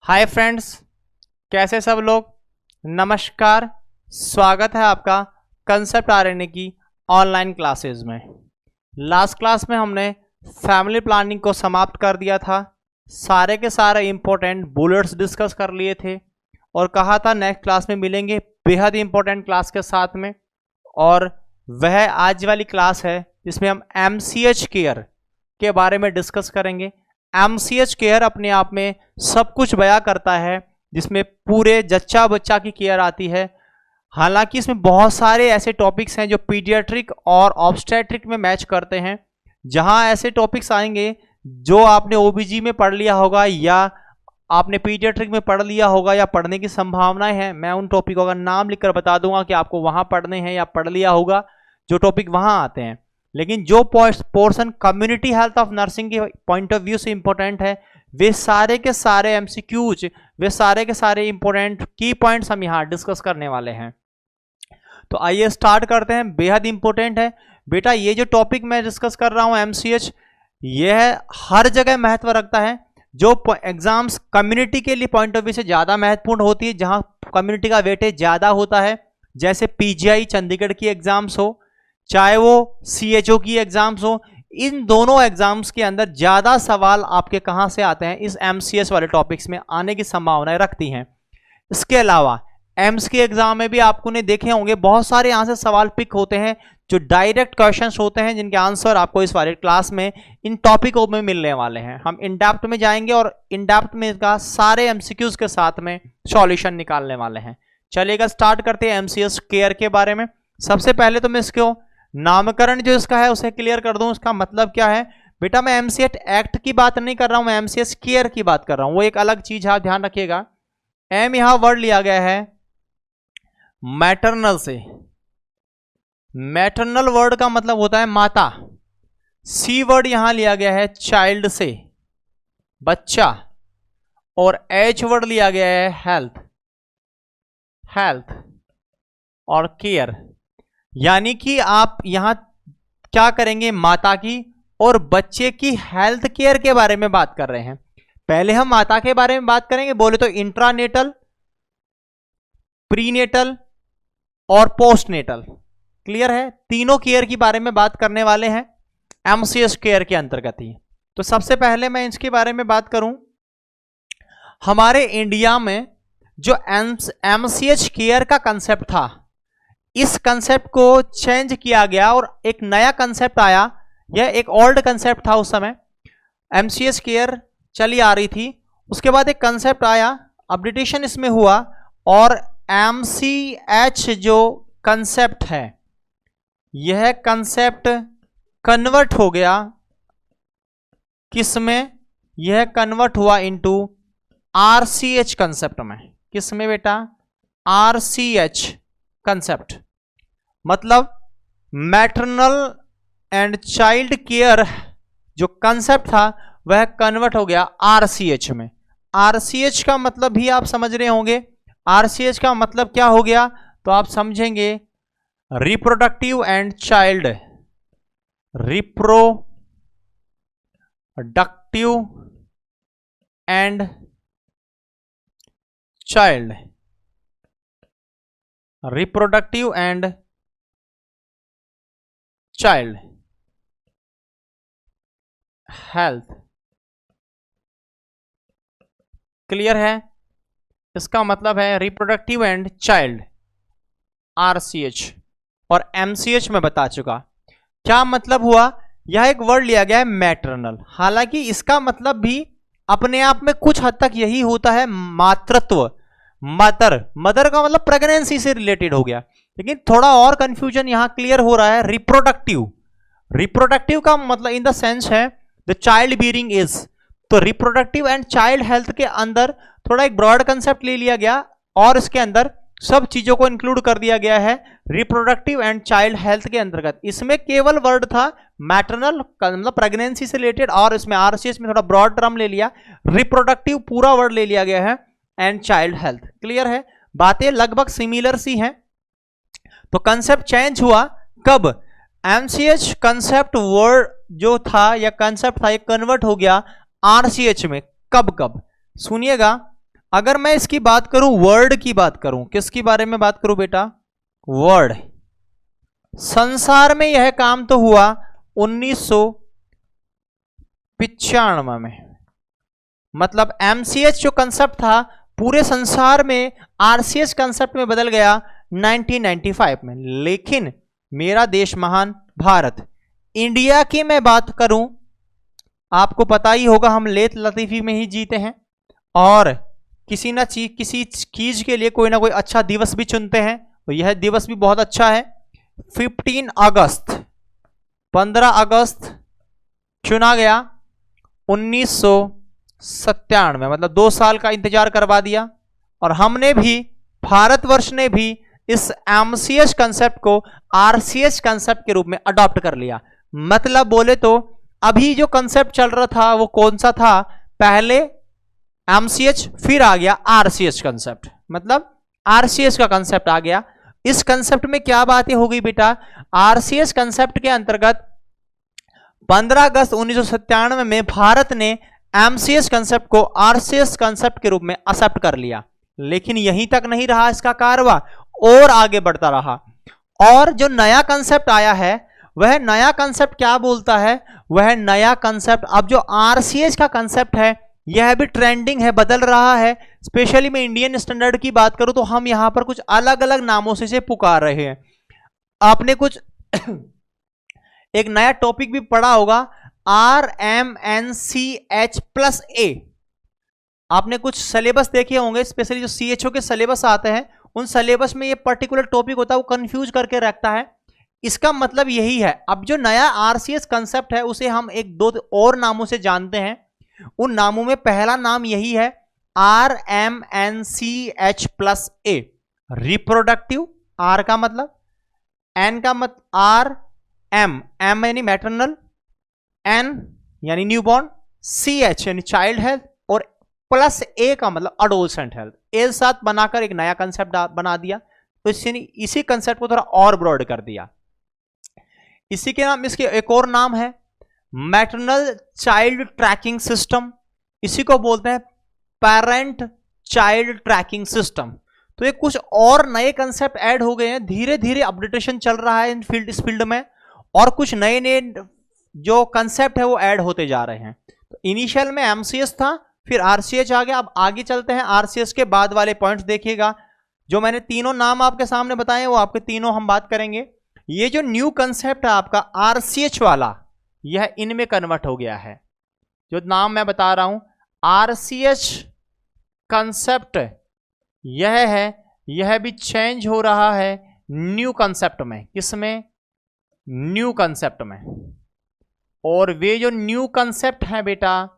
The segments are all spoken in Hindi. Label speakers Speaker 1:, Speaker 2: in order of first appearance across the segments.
Speaker 1: हाय फ्रेंड्स, कैसे सब लोग। नमस्कार, स्वागत है आपका कंसेप्ट आरएनए की ऑनलाइन क्लासेस में। लास्ट क्लास में हमने फैमिली प्लानिंग को समाप्त कर दिया था। सारे के सारे इंपॉर्टेंट बुलेट्स डिस्कस कर लिए थे और कहा था नेक्स्ट क्लास में मिलेंगे बेहद इंपॉर्टेंट क्लास के साथ में। और वह आज वाली क्लास है जिसमें हम एमसीएच केयर के बारे में डिस्कस करेंगे। एमसीएच केयर अपने आप में सब कुछ बयां करता है, जिसमें पूरे जच्चा बच्चा की केयर आती है। हालांकि इसमें बहुत सारे ऐसे टॉपिक्स हैं जो पीडियाट्रिक और ऑब्स्टेट्रिक में मैच करते हैं। जहां ऐसे टॉपिक्स आएंगे जो आपने ओबीजी में पढ़ लिया होगा या आपने पीडियाट्रिक में पढ़ लिया होगा या पढ़ने की संभावनाएं हैं, मैं उन टॉपिकों का नाम लिखकर बता दूंगा कि आपको वहां पढ़ने हैं या पढ़ लिया होगा जो टॉपिक वहां आते हैं। लेकिन जो portion community health of nursing के पॉइंट ऑफ व्यू से इंपॉर्टेंट है, वे सारे के सारे एमसीक्यूज, वे सारे के सारे इंपॉर्टेंट की पॉइंट्स हम यहाँ डिस्कस करने वाले हैं। तो आइए स्टार्ट करते हैं। बेहद इंपॉर्टेंट है बेटा, ये जो टॉपिक मैं डिस्कस कर रहा हूँ एमसीएच, यह हर जगह महत्व रखता है। जो एग्जाम्स कम्युनिटी के लिए पॉइंट ऑफ व्यू से ज्यादा महत्वपूर्ण होती है, जहां कम्युनिटी का वेटेज ज्यादा होता है, जैसे पीजीआई चंडीगढ़ की एग्जाम्स हो, चाहे वो सीएचओ की एग्जाम्स हो, इन दोनों एग्जाम्स के अंदर ज्यादा सवाल आपके कहां से आते हैं, इस एमसीएस वाले टॉपिक्स में आने की संभावनाएं रखती हैं। इसके अलावा एम्स के एग्जाम में भी आपको ने देखे होंगे बहुत सारे यहां से सवाल पिक होते हैं जो डायरेक्ट क्वेश्चंस होते हैं, जिनके आंसर आपको इस वाले क्लास में इन टॉपिकों में मिलने वाले हैं। हम इन डेप्थ में जाएंगे और इन डेप्थ में इसका सारे एमसीक्यूज के साथ में सॉल्यूशन निकालने वाले हैं। चलिएगा स्टार्ट करते हैं एमसीएस केयर के बारे में। सबसे पहले तो मैं इसको नामकरण जो इसका है उसे क्लियर कर दूं। इसका मतलब क्या है बेटा, मैं एमसीएच एक्ट की बात नहीं कर रहा हूं, मैं एमसीएच केयर की बात कर रहा हूं। वो एक अलग चीज है, आप ध्यान रखिएगा। एम यहां वर्ड लिया गया है मैटरनल से। मैटरनल वर्ड का मतलब होता है माता। सी वर्ड यहां लिया गया है चाइल्ड से, बच्चा। और एच वर्ड लिया गया है हेल्थ, हेल्थ और केयर। यानी कि आप यहां क्या करेंगे, माता की और बच्चे की हेल्थ केयर के बारे में बात कर रहे हैं। पहले हम माता के बारे में बात करेंगे, बोले तो इंट्रानेटल, प्रीनेटल और पोस्टनेटल। क्लियर है, तीनों केयर के बारे में बात करने वाले हैं एमसीएस केयर के अंतर्गत ही। तो सबसे पहले मैं इसके बारे में बात करूं, हमारे इंडिया में जो एमसीएच केयर का कंसेप्ट था, इस कंसेप्ट को चेंज किया गया और एक नया कंसेप्ट आया। यह एक ओल्ड कंसेप्ट था, उस समय एमसीएच केयर चली आ रही थी। उसके बाद एक कंसेप्ट आया, अपडेटेशन इसमें हुआ और एमसीएच जो कंसेप्ट है, यह कंसेप्ट कन्वर्ट हो गया किसमें, यह कन्वर्ट हुआ इनटू आरसीएच कंसेप्ट में। किसमें बेटा, आरसीएच कंसेप्ट। मतलब मैटरनल एंड चाइल्ड केयर जो कंसेप्ट था वह कन्वर्ट हो गया आरसीएच में। आरसीएच का मतलब भी आप समझ रहे होंगे। आरसीएच का मतलब क्या हो गया, तो आप समझेंगे reproductive and child, reproductive and child, reproductive and child health. Clear है, इसका मतलब है रिप्रोडक्टिव एंड चाइल्ड आरसीएच। और एमसीएच में बता चुका क्या मतलब हुआ। यह एक वर्ड लिया गया है मैटरनल, हालांकि इसका मतलब भी अपने आप में कुछ हद तक यही होता है, मातृत्व। मदर का मतलब प्रेगनेंसी से रिलेटेड हो गया, लेकिन थोड़ा और कंफ्यूजन यहां क्लियर हो रहा है। रिप्रोडक्टिव का मतलब इन द सेंस है द चाइल्ड बियरिंग एज। तो रिप्रोडक्टिव एंड चाइल्ड हेल्थ के अंदर थोड़ा एक ब्रॉड कंसेप्ट ले लिया गया और इसके अंदर सब चीजों को इंक्लूड कर दिया गया है रिप्रोडक्टिव एंड चाइल्ड हेल्थ के अंतर्गत। इसमें केवल वर्ड था मैटरनल मतलब प्रेगनेंसी से रिलेटेड, और इसमें आरसीएस में थोड़ा ब्रॉड टर्म ले लिया, रिप्रोडक्टिव पूरा वर्ड ले लिया गया है एंड चाइल्ड हेल्थ। क्लियर है, बातें लगभग सिमिलर सी हैं। तो कंसेप्ट चेंज हुआ कब, एमसीएच कंसेप्ट वर्ड जो था या कंसेप्ट था ये कन्वर्ट हो गया आरसीएच में। कब सुनिएगा, अगर मैं इसकी बात करूं, वर्ड की बात करूं, किसकी बारे में बात करूं बेटा, वर्ड। संसार में यह काम तो हुआ 1995 में, मतलब एमसीएच जो कंसेप्ट था पूरे संसार में आरसीएच कंसेप्ट में बदल गया 1995 में। लेकिन मेरा देश महान भारत, इंडिया की मैं बात करूं, आपको पता ही होगा हम लेत लतीफी में ही जीते हैं और किसी चीज के लिए कोई ना कोई अच्छा दिवस भी चुनते हैं। तो यह दिवस भी बहुत अच्छा है, 15 अगस्त चुना गया 1997 में, मतलब 2 साल का इंतजार करवा दिया। और हमने भी, भारतवर्ष ने भी इस एमसीएच कंसेप्ट को आरसीएच कंसेप्ट के रूप में अडॉप्ट कर लिया। मतलब बोले तो अभी जो कंसेप्ट चल रहा था वो कौन सा था, पहले एमसीएच फिर आ गया आरसीएच कंसेप्ट, मतलब आरसीएच का कंसेप्ट आ गया। इस कंसेप्ट में क्या बातें हो गई बेटा, आरसीएच कंसेप्ट के अंतर्गत 15 अगस्त 1997 में भारत ने एमसीएच कंसेप्ट को आरसीएच कंसेप्ट के रूप में एक्सेप्ट कर लिया। लेकिन यहीं तक नहीं रहा इसका कारवा, और आगे बढ़ता रहा। और जो नया कंसेप्ट आया है वह नया कंसेप्ट क्या बोलता है, वह नया कंसेप्ट अब जो आरसीएच का कंसेप्ट है यह भी ट्रेंडिंग है, बदल रहा है। स्पेशली मैं इंडियन स्टैंडर्ड की बात करूं तो हम यहां पर कुछ अलग अलग नामों से पुकार रहे हैं। आपने कुछ एक नया टॉपिक भी पढ़ा होगा, RMNCH+A। आपने कुछ सिलेबस देखे होंगे, स्पेशली जो CHO के सिलेबस आते हैं उन सिलेबस में ये पर्टिकुलर टॉपिक होता है, वो कंफ्यूज करके रखता है। इसका मतलब यही है, अब जो नया आरसीएच कंसेप्ट है उसे हम एक दो और नामों से जानते हैं। उन नामों में पहला नाम यही है RMNCH+A, रिप्रोडक्टिव, आर का मतलब, एन का मतलब आर, एम यानी मैटरनल, एन यानी न्यूबॉर्न, CH यानी चाइल्ड हेल्थ, और प्लस ए का मतलब अडोलसेंट हेल्थ। एक साथ बनाकर एक नया कंसेप्ट बना दिया। तो इसी कंसेप्ट को थोड़ा और ब्रॉड कर दिया। इसी के नाम, इसके एक और नाम है मैटरनल चाइल्ड ट्रैकिंग सिस्टम, इसी को बोलते हैं पेरेंट चाइल्ड ट्रैकिंग सिस्टम। तो ये कुछ और नए कंसेप्ट ऐड हो गए हैं, धीरे धीरे अपडेटेशन चल रहा है इस फील्ड में, और कुछ नए नए जो कंसेप्ट है वो ऐड होते जा रहे हैं। तो इनिशियल में एमसीएच था, फिर आरसीएच आ गया। अब आगे चलते हैं, आरसीएच के बाद वाले पॉइंट्स देखिएगा। जो मैंने तीनों नाम आपके सामने बताए वो आपके तीनों हम बात करेंगे। ये जो न्यू कंसेप्ट है आपका आरसीएच वाला, यह इनमें कन्वर्ट हो गया है। जो नाम मैं बता रहा हूं आरसीएच कंसेप्ट, यह है, यह भी चेंज हो रहा है न्यू कंसेप्ट में। किसमें? न्यू कंसेप्ट में। और वे जो न्यू कंसेप्ट है बेटा,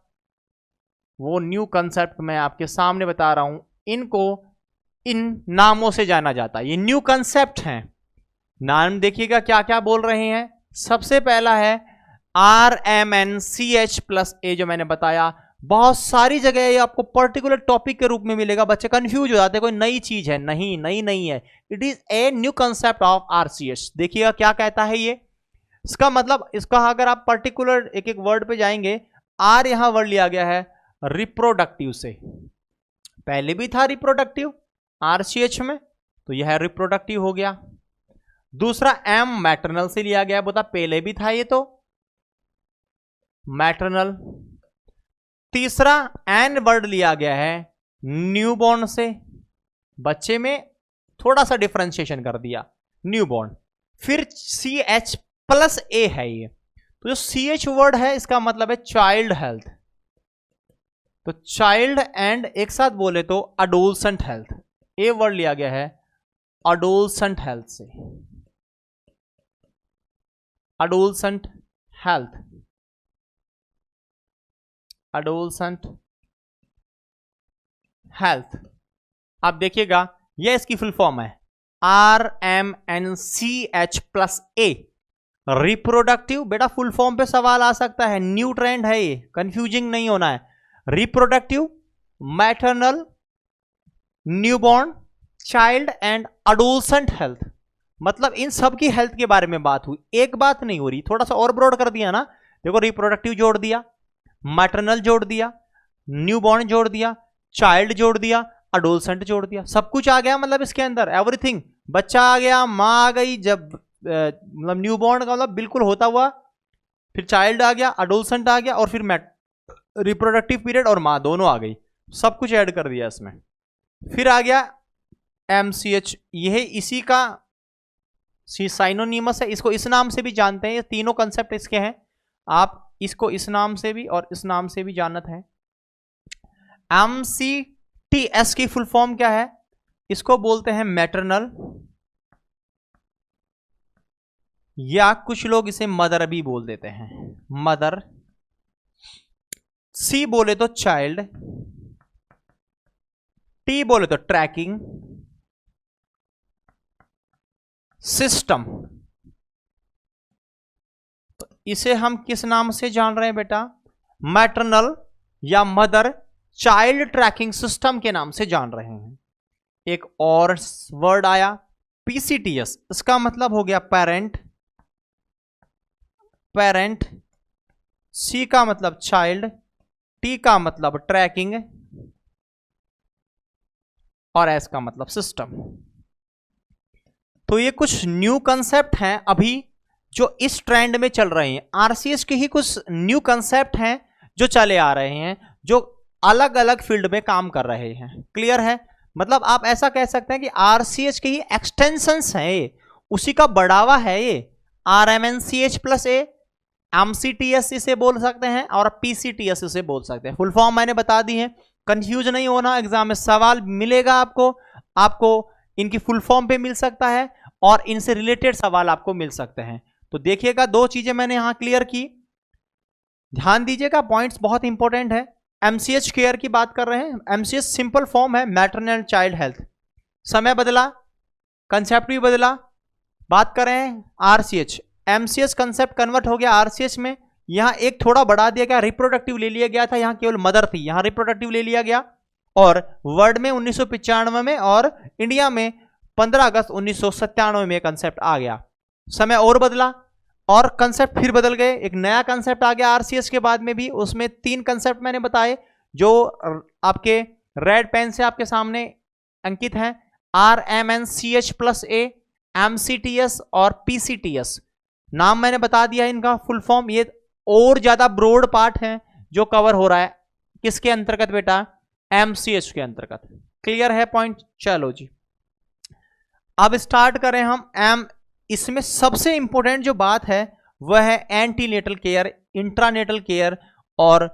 Speaker 1: वो न्यू कंसेप्ट मैं आपके सामने बता रहा हूं, इनको इन नामों से जाना जाता है। ये न्यू कंसेप्ट हैं, नाम देखिएगा क्या क्या बोल रहे हैं। सबसे पहला है RMNCH+A, जो मैंने बताया। बहुत सारी जगह ये आपको पर्टिकुलर टॉपिक के रूप में मिलेगा, बच्चे कंफ्यूज हो जाते हैं, कोई नई चीज है, नहीं नई नहीं है, it is a new concept of RCH. देखिएगा क्या कहता है ये, इसका मतलब, इसका अगर आप पर्टिकुलर एक एक वर्ड पे जाएंगे, आर यहां वर्ड लिया गया है रिप्रोडक्टिव से, पहले भी था रिप्रोडक्टिव आरसीएच में, तो यह रिप्रोडक्टिव हो गया। दूसरा एम मैटरनल से लिया गया, बता पहले भी था ये तो मैटरनल। तीसरा एन वर्ड लिया गया है न्यूबॉर्न से, बच्चे में थोड़ा सा डिफरेंशिएशन कर दिया, न्यूबॉर्न। फिर CH+A है ये, तो जो CH वर्ड है इसका मतलब है चाइल्ड हेल्थ, तो चाइल्ड एंड एक साथ बोले तो अडोलसेंट हेल्थ। ए वर्ड लिया गया है अडोलसेंट हेल्थ से, अडोलसेंट हेल्थ, अडोलसेंट हेल्थ। आप देखिएगा यह इसकी फुल फॉर्म है RMNCH+A, रिप्रोडक्टिव। बेटा फुल फॉर्म पे सवाल आ सकता है, न्यू ट्रेंड है ये, कंफ्यूजिंग नहीं होना है। Reproductive, maternal, newborn, child and adolescent health, मतलब इन सब की हेल्थ के बारे में बात हुई, एक बात नहीं हो रही। थोड़ा सा और ब्रॉड कर दिया ना, देखो रिप्रोडक्टिव जोड़ दिया, मैटरनल जोड़ दिया, न्यूबॉर्न जोड़ दिया, चाइल्ड जोड़ दिया, अडोलसेंट जोड़ दिया, सब कुछ आ गया, मतलब इसके अंदर एवरीथिंग। बच्चा आ गया, माँ आ गई, जब मतलब न्यूबॉर्न का मतलब बिल्कुल होता हुआ, फिर चाइल्ड आ गया, अडोलसेंट आ गया, और फिर रिप्रोडक्टिव पीरियड और माँ दोनों आ गई, सब कुछ ऐड कर दिया इसमें। फिर आ गया MCH, यह इसी का साइनोनिमस है, इसको इस नाम से भी जानते हैं, ये तीनों कंसेप्ट इसके हैं, आप इसको इस नाम से भी और इस नाम से भी जानत हैं। MCTS की फुल फॉर्म क्या है? इसको बोलते हैं मैटरनल, या कुछ लोग इसे मदर भी बोल देते हैं, मदर। C बोले तो चाइल्ड, T बोले तो ट्रैकिंग सिस्टम। तो इसे हम किस नाम से जान रहे हैं बेटा? मैटरनल या मदर चाइल्ड ट्रैकिंग सिस्टम के नाम से जान रहे हैं। एक और वर्ड आया PCTS, इसका मतलब हो गया पेरेंट, पेरेंट, C का मतलब चाइल्ड, T का मतलब ट्रैकिंग और S का मतलब सिस्टम। तो ये कुछ न्यू कंसेप्ट हैं अभी जो इस ट्रेंड में चल रहे हैं, RCS के ही कुछ न्यू कंसेप्ट हैं जो चले आ रहे हैं, जो अलग अलग फील्ड में काम कर रहे हैं। क्लियर है? मतलब आप ऐसा कह सकते हैं कि RCS के ही एक्सटेंशंस हैं ये, उसी का बढ़ावा है ये। RMNCH+A, MCTS इसे बोल सकते हैं और PCTS इसे बोल सकते हैं। फुल फॉर्म मैंने बता दी है, कंफ्यूज नहीं होना, एग्जाम में सवाल मिलेगा आपको इनकी फुल फॉर्म पे मिल सकता है और इनसे रिलेटेड सवाल आपको मिल सकते हैं। तो देखिएगा, दो चीजें मैंने यहां क्लियर की, ध्यान दीजिएगा, पॉइंट्स बहुत इंपॉर्टेंट है। MCH केयर की बात कर रहे हैं, MCH सिंपल फॉर्म है मैटरनल चाइल्ड हेल्थ, समय बदला, कंसेप्ट भी बदला। बात करें RCH, MCH कंसेप्ट कन्वर्ट हो गया RCH में, यहां एक थोड़ा बढ़ा दिया गया, रिप्रोडक्टिव ले लिया गया था, यहां केवल मदर थी, यहां रिप्रोडक्टिव ले लिया गया, और वर्ल्ड में 1995 में और इंडिया में 15 अगस्त 1997 में कंसेप्ट आ गया। समय और बदला और कंसेप्ट फिर बदल गए, एक नया कंसेप्ट आ गया RCS के बाद में भी, उसमें 3 कंसेप्ट मैंने बताए जो आपके रेड पेन से आपके सामने अंकित हैं, RMNCH+A, MCTS और PCTS। नाम मैंने बता दिया इनका फुल फॉर्म, ये और ज्यादा ब्रॉड पार्ट है जो कवर हो रहा है किसके अंतर्गत बेटा? MCH के अंतर्गत। क्लियर है पॉइंट? चलो जी, अब स्टार्ट करें हम इसमें सबसे इंपॉर्टेंट जो बात है वह है एंटीनेटल केयर, इंट्रानेटल केयर और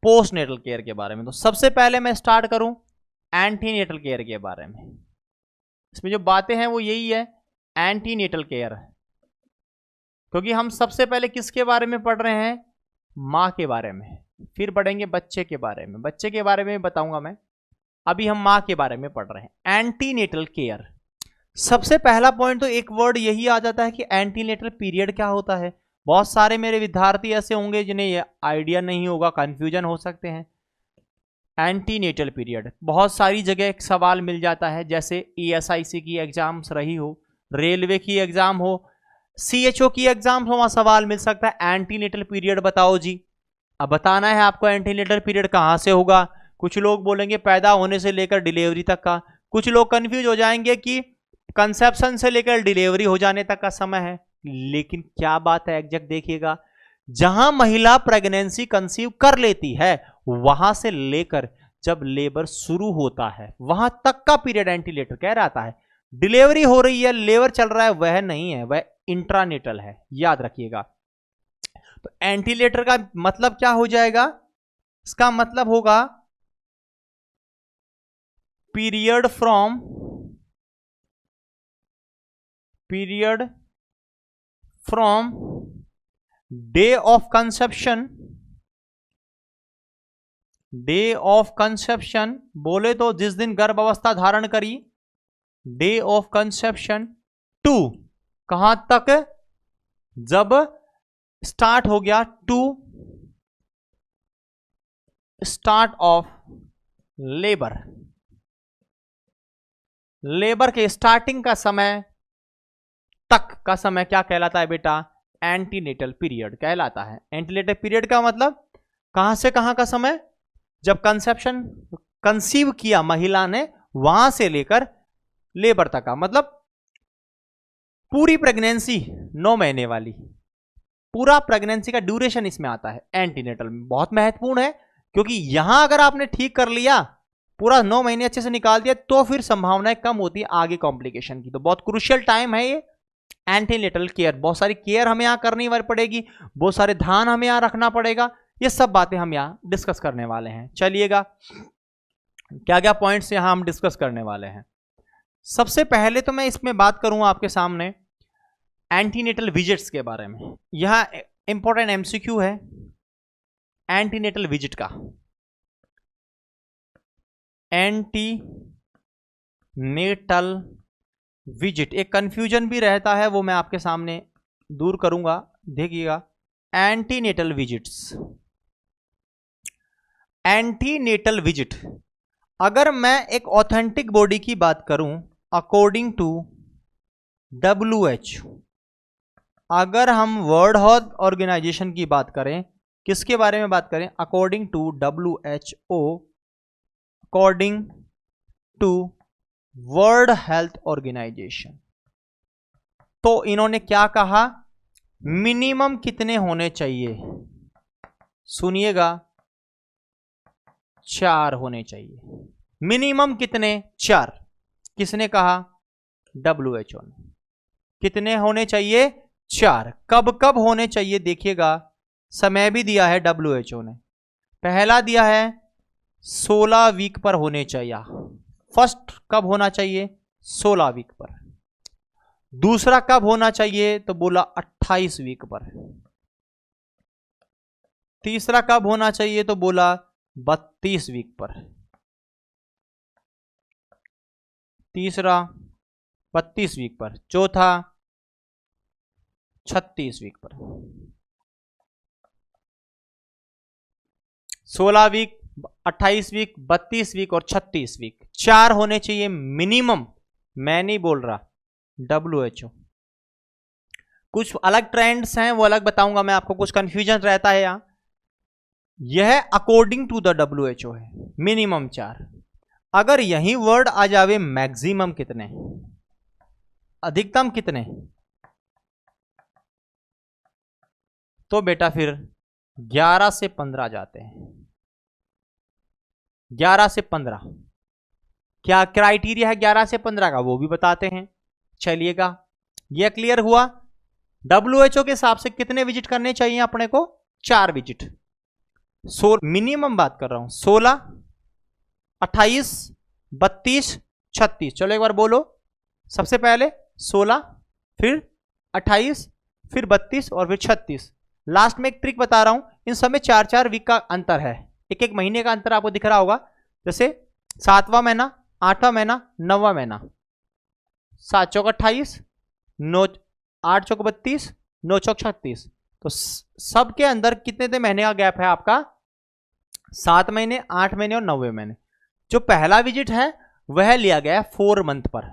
Speaker 1: पोस्टनेटल केयर के बारे में। तो सबसे पहले मैं स्टार्ट करूं एंटीनेटल केयर के बारे में। इसमें जो बातें हैं वो यही है, एंटीनेटल केयर, क्योंकि हम सबसे पहले किसके बारे में पढ़ रहे हैं? माँ के बारे में, फिर पढ़ेंगे बच्चे के बारे में, बच्चे के बारे में बताऊंगा मैं, अभी हम माँ के बारे में पढ़ रहे हैं। एंटीनेटल केयर, सबसे पहला पॉइंट तो एक वर्ड यही आ जाता है कि एंटीनेटल पीरियड क्या होता है। बहुत सारे मेरे विद्यार्थी ऐसे होंगे जिन्हें ये आइडिया नहीं होगा, कंफ्यूजन हो सकते हैं। एंटीनेटल पीरियड बहुत सारी जगह एक सवाल मिल जाता है, जैसे ESIC की एग्जाम्स रही हो, रेलवे की एग्जाम हो, CHO की एग्जाम हो, वहां सवाल मिल सकता है एंटीनेटल पीरियड बताओ जी। अब बताना है आपको एंटीनेटल पीरियड कहां से होगा। कुछ लोग बोलेंगे पैदा होने से लेकर डिलीवरी तक का, कुछ लोग कंफ्यूज हो जाएंगे कि कंसेप्शन से लेकर डिलीवरी हो जाने तक का समय है। लेकिन क्या बात है, एग्जैक्ट देखिएगा, जहां महिला प्रेगनेंसी कंसीव कर लेती है वहां से लेकर जब लेबर शुरू होता है वहां तक का पीरियड एंटीनेटल कह रहता है। डिलीवरी हो रही है, लेबर चल रहा है, वह नहीं है, वह इंट्रानेटल है, याद रखिएगा। तो एंटीनेटल का मतलब क्या हो जाएगा? इसका मतलब होगा period from day of conception, बोले तो जिस दिन गर्भ अवस्था धारण करी, डे ऑफ कंसेप्शन टू कहां तक? जब स्टार्ट हो गया to start of labour, labour के स्टार्टिंग का समय तक का समय क्या कहलाता है बेटा? एंटीनेटल पीरियड कहलाता है। एंटीनेटल पीरियड का मतलब कहां से कहां का समय? जब कंसेप्शन कंसीव किया महिला ने वहां से लेकर लेबर तक का, मतलब पूरी प्रेगनेंसी 9 महीने वाली, पूरा प्रेगनेंसी का ड्यूरेशन इसमें आता है एंटीनेटल में। बहुत महत्वपूर्ण है, क्योंकि यहां अगर आपने ठीक कर लिया, पूरा 9 महीने अच्छे से निकाल दिया, तो फिर संभावनाएं कम होती है आगे कॉम्प्लिकेशन की। तो बहुत क्रूशियल टाइम है ये एंटीनेटल केयर। बहुत सारी केयर हमें यहां करनी पड़ेगी, बहुत सारे ध्यान हमें यहां रखना पड़ेगा। ये सब बातें हम यहां डिस्कस करने वाले हैं। चलिएगा, क्या क्या पॉइंट्स यहां हम डिस्कस करने वाले हैं। सबसे पहले तो मैं इसमें बात करूंगा आपके सामने एंटीनेटल विजिट्स के बारे में। यह इंपॉर्टेंट एमसीक्यू है एंटीनेटल विजिट का। एंटीनेटल विजिट, एक कंफ्यूजन भी रहता है, वो मैं आपके सामने दूर करूंगा, देखिएगा। एंटीनेटल विजिट्स, एंटीनेटल विजिट, अगर मैं एक ऑथेंटिक बॉडी की बात करूं अकॉर्डिंग टू WHO, अगर हम वर्ल्ड हेल्थ ऑर्गेनाइजेशन की बात करें, किसके बारे में बात करें, according to WHO, according to World Health Organisation, तो इन्होंने क्या कहा, मिनिमम कितने होने चाहिए, सुनिएगा, 4 होने चाहिए। मिनिमम कितने, 4। किसने कहा, WHO ने। कितने होने चाहिए, 4। कब कब होने चाहिए, देखिएगा, समय भी दिया है WHO ने। पहला दिया है 16 वीक पर होने चाहिए, फर्स्ट कब होना चाहिए, 16 वीक पर। दूसरा कब होना चाहिए, तो बोला 28 वीक पर। तीसरा कब होना चाहिए, तो बोला 32 वीक पर। तीसरा 32 वीक पर। चौथा 36 वीक पर। 16 वीक, 28 वीक, 32 वीक और 36 वीक, 4 होने चाहिए मिनिमम। मैं नहीं बोल रहा, WHO। कुछ अलग ट्रेंड्स हैं, वो अलग बताऊंगा मैं आपको, कुछ कंफ्यूजन रहता है यहां। यह अकॉर्डिंग टू द WHO है, मिनिमम 4। अगर यही वर्ड आ जावे मैक्सिमम कितने, अधिकतम कितने, तो बेटा फिर 11 से 15 जाते हैं। 11 से 15 क्या क्राइटेरिया है 11 से 15 का, वो भी बताते हैं। चलिएगा, ये क्लियर हुआ। WHO के हिसाब से कितने विजिट करने चाहिए अपने को, 4 विजिट। मिनिमम बात कर रहा हूं, 16, 28, 32, 36। चलो एक बार बोलो, सबसे पहले 16, फिर 28, फिर 32 और फिर 36। लास्ट में एक ट्रिक बता रहा हूं, इन सब में 4-4 वीक का अंतर है, एक एक महीने का अंतर आपको दिख रहा होगा। जैसे 7वां महीना, 8वां महीना, 9वां महीना, 7 चौक 28, 9 8 चौक 32, 9 चौक 36। तो सबके अंदर कितने महीने का गैप है आपका, 7 महीने, 8 महीने और 9वें महीने। जो पहला विजिट है वह लिया गया 4 मंथ पर,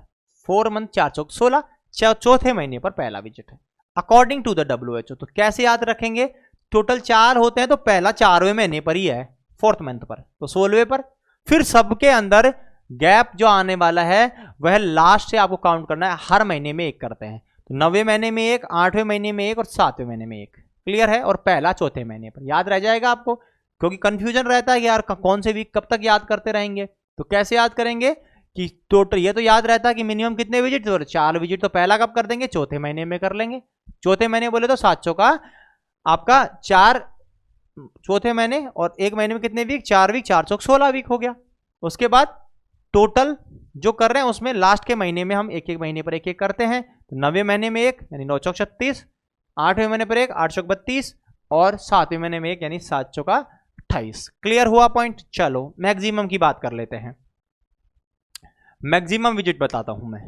Speaker 1: 4 मंथ 4 चौक 16, चौथे महीने पर पहला विजिट है अकॉर्डिंग टू द WHO। तो कैसे याद रखेंगे, टोटल 4 होते हैं, तो पहला 4वें महीने पर ही है, 4th मंथ पर, तो 16वें पर। फिर सबके अंदर गैप जो आने वाला है वह लास्ट से आपको काउंट करना है, हर महीने में एक करते हैं। तो 9वें महीने में एक, 8वें महीने में एक और 7वें महीने में एक। क्लियर है, और पहला चौथे महीने पर याद रह जाएगा आपको, क्योंकि कंफ्यूजन रहता है कि यार कौन से वीक कब तक याद करते रहेंगे। तो कैसे याद करेंगे कि टोटल, ये तो याद रहता है कि मिनिमम कितने विजिट, तो 4 विजिट, तो पहला कब कर देंगे, चौथे महीने में कर लेंगे। चौथे महीने बोले तो 7 चौका आपका 4, चौथे महीने, और एक महीने में कितने वीक, 4 वीक, 4 चौक 16 वीक हो गया। उसके बाद टोटल जो कर रहे हैं उसमें लास्ट के महीने में हम एक एक महीने पर एक एक करते हैं। तो 9वें महीने में एक, यानी 9 चौक 36, 8वें महीने पर एक, 8 चौक 32 और 7वें महीने में एक, यानी 7 चौका 28। क्लियर हुआ पॉइंट। चलो मैक्सिमम की बात कर लेते हैं। मैक्सिमम विजिट बताता हूं मैं।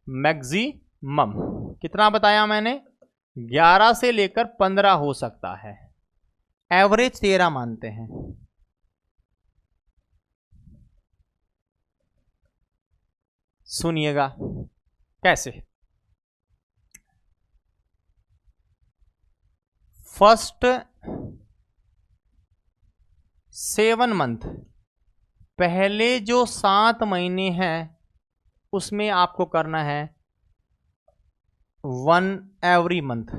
Speaker 1: मैक्सिमम कितना बताया मैंने, 11 से लेकर 15 हो सकता है, एवरेज 13 मानते हैं। सुनिएगा कैसे, फर्स्ट 7 मंथ, पहले जो 7 महीने हैं उसमें आपको करना है 1 every month,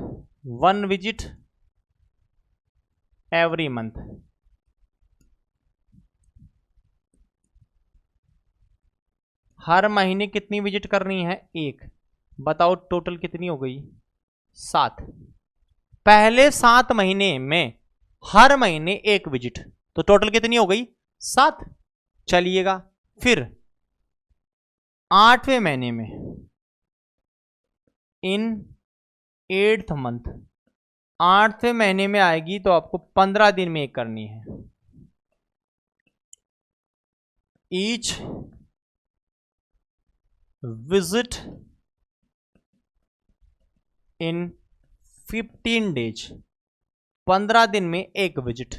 Speaker 1: 1 visit every month. हर महीने कितनी विजिट करनी है? 1। बताओ टोटल कितनी हो गई? 7। पहले 7 महीने में हर महीने 1 विजिट, तो टोटल कितनी हो गई? 7। चलिएगा फिर 8वें महीने में, इन 8th मंथ, 8वें महीने में आएगी तो आपको 15 दिन में 1 करनी है। ईच विजिट इन 15 डेज, 15 दिन में 1 विजिट।